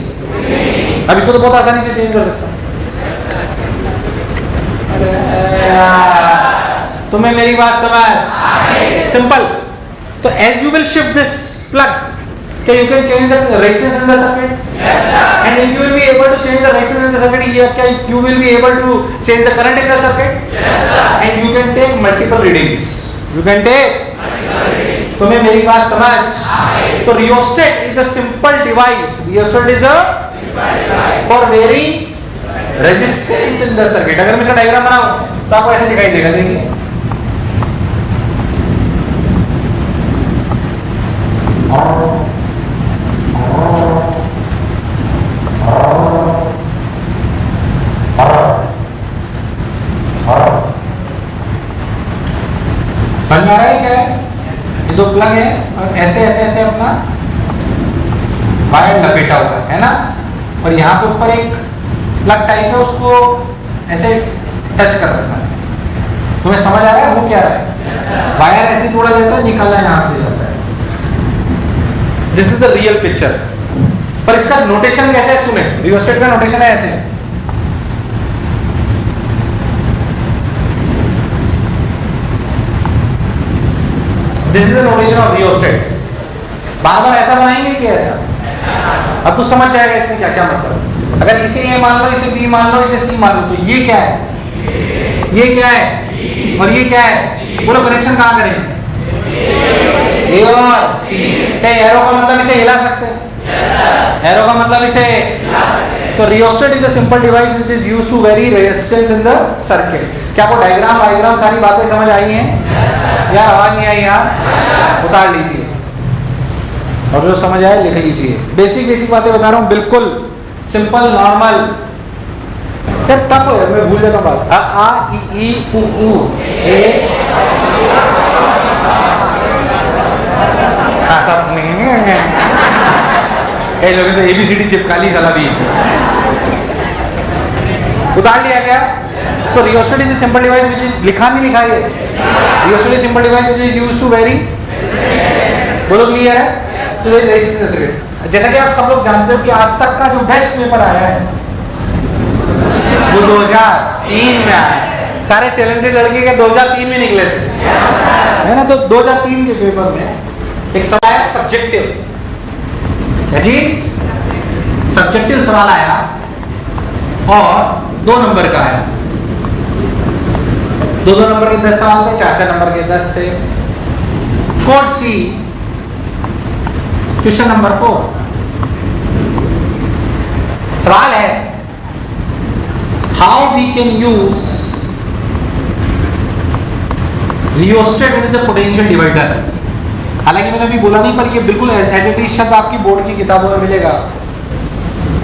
अब इसको तो बहुत आसानी से चेंज कर सकता हूँ। तुम्हें मेरी बात समझ? सिंपल। तो as you will shift this plug, can you can change the resistance in the circuit? Yes, sir. And if you will be able to change the resistance in the circuit, you will be able to change the current in the circuit? Yes, sir. And you can take multiple readings. You can take multiple readings. तुम्हें मेरी बात समझ? तो rheostat is a simple device. Rheostat is a simple device for varying resistance in the circuit. अगर मैं इसका डायग्राम बनाऊं तो आपको ऐसे दिखाई देगा, देखिए। समझ आ रहा है क्या है? ये दो प्लग है और ऐसे ऐसे ऐसे अपना वायर लपेटा हुआ है ना, और यहाँ पे ऊपर एक प्लग टाइप है, उसको ऐसे टच कर रखा है। तुम्हें समझ आ रहा है वो क्या है? वायर ऐसे जोड़ा जाता है, निकलना यहाँ से जाता है। This is the real picture. पर इसका नोटेशन कैसे है सुने। रियोस्टेट का नोटेशन है ऐसे, this is the notation of rheostat. बार बार ऐसा बनाएंगे कि ऐसा? अब तो समझ जाएगा इसमें क्या क्या मतलब। अगर इसे ए मान लो, इसे बी मान लो, इसे सी मान लो, तो ये क्या है, ये क्या है और ये क्या है? बोलो कनेक्शन कहाँ करें? ए और सी। क्या एरो का मतलब इसे हिला सकते हैं? एरो का मतलब इसे, तो rheostat is a simple device which is used to vary resistance in the circuit. क्या आपको डायग्राम सारी बातें समझ आई हैं? यार आवाज नहीं आई यार? उतार लीजिए और जो समझ आए लिख लीजिए। बेसिक बातें बता रहा हूँ, बिल्कुल सिंपल नॉर्मल। यार टफ है, मैं भूल जाता हूँ बात। आ ई उ ए, हाँ सब कई लोगों ने तो ABCD चिपका ली साला भी। उतार लिया क्या? So rheostat is a simple device which is, लिखा नहीं लिखा ये, rheostat is simple device which is used to vary, बोलो क्लियर है? तो जैसा कि आप सब लोग जानते हो कि आज तक का जो बेस्ट पेपर आया है वो 2003 में आया। सारे टैलेंटेड लड़के के 2003 में निकले थे, है ना? तो 2003 के पेपर में एक सवाल आया सब्जेक्टिव, क्या चीज? सब्जेक्टिव सवाल आया और 2 नंबर का आया। 2 नंबर के 10 सवाल थे, 4 नंबर के 10 थे। कोड सी क्वेश्चन नंबर 4 सवाल है how we can use rheostat is a potential divider. हालांकि मैंने अभी बोला नहीं, पर ये बिल्कुल एज इट इज शब्द आपकी बोर्ड की किताबों में मिलेगा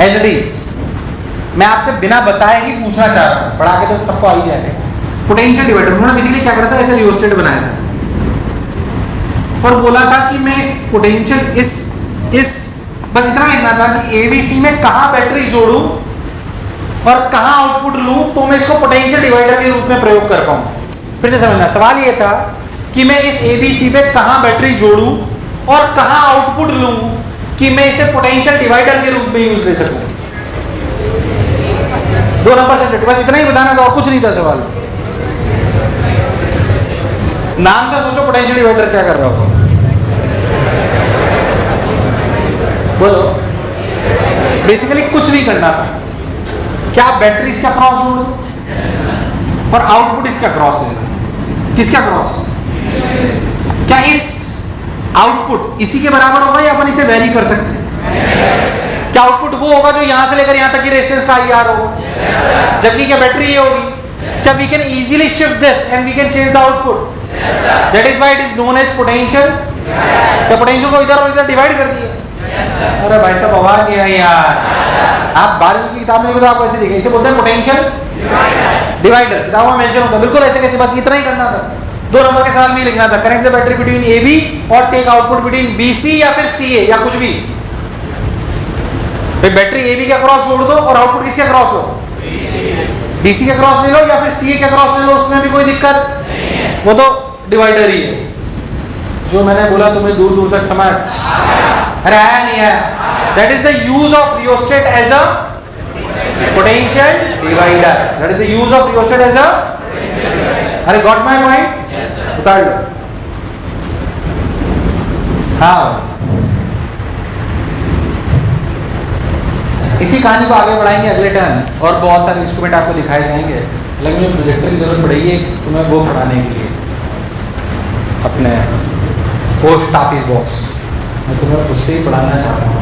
एज इट इज। मैं आपसे बिना बताए ही पूछना चाह रहा हूं, पढ़ा के तो सबको आ ही जाएगा। पोटेंशियल डिवाइडर उन्होंने बेसिकली क्या करा था, ऐसे रियोस्टेट बनाया था और बोला था कि मैं इस पोटेंशियल इस बस इतना लिखना था कि एबीसी में कहां बैटरी जोड़ूं और कहां आउटपुट लूं तो मैं इसको पोटेंशियल डिवाइडर के रूप में प्रयोग कर पाऊं। फिर से समझना, सवाल ये था कि मैं इस एबीसी पे कहां बैटरी जोड़ूं और कहां आउटपुट लूं कि मैं इसे पोटेंशियल डिवाइडर के रूप में यूज ले सकूं। 2 नंबर सब्जेक्ट, बस इतना ही बताना था और कुछ नहीं था सवाल। नाम से सोचो पोटेंशियल डिवाइडर क्या कर रहा होगा, बोलो। बेसिकली कुछ नहीं करना था, क्या बैटरी इसका क्रॉस जोड़ दो और आउटपुट इसका क्रॉस लेना। किसका क्रॉस? क्या इस आउटपुट इसी के बराबर होगा या अपन इसे वेरी कर सकते हैं? क्या आउटपुट वो होगा जो यहां से लेकर यहां तक की रेजिस्टेंस का IR होगा, जबकि क्या बैटरी ये होगी? क्या we can easily shift this and we can change the output? That is why it is known as potential. क्या पोटेंशियल को इधर और इधर डिवाइड कर दिया? अरे भाई साहब आवाज नहीं आई यार। आप 12वीं की किताब में तो आपको ऐसे दिखे, इसे बोलते हैं पोटेंशियल डिवाइडर। किताबों में मेंशन होता है बिल्कुल ऐसे कैसे, बस इतना ही करना था। 2 नंबर के सवाल में लिखना था connect the battery between AB और टेक आउटपुट बिटवीन BC या फिर CA या कुछ भी। भाई बैटरी AB का क्रॉस जोड़ दो और आउटपुट किसका क्रॉस लो? BC का क्रॉस ले लो या फिर CA का क्रॉस ले लो, उसमें भी कोई दिक्कत नहीं है, वो तो डिवाइडर ही है। जो मैंने बोला तुम्हें दूर दूर तक समझ अरे आया नहीं आया? That is the use of rheostat as a potential divider. That is the use of rheostat as a, अरे गॉट माय पॉइंट? उतार लो। हाँ, इसी कहानी को आगे बढ़ाएंगे अगले टाइम और बहुत सारे इंस्ट्रूमेंट आपको दिखाए जाएंगे। लेकिन मुझे प्रोजेक्टर की जरूरत पड़ेगी तुम्हें वो पढ़ाने के लिए, अपने पोस्ट ऑफिस बॉक्स मैं तुम्हें उससे ही पढ़ाना चाह रहा हूँ।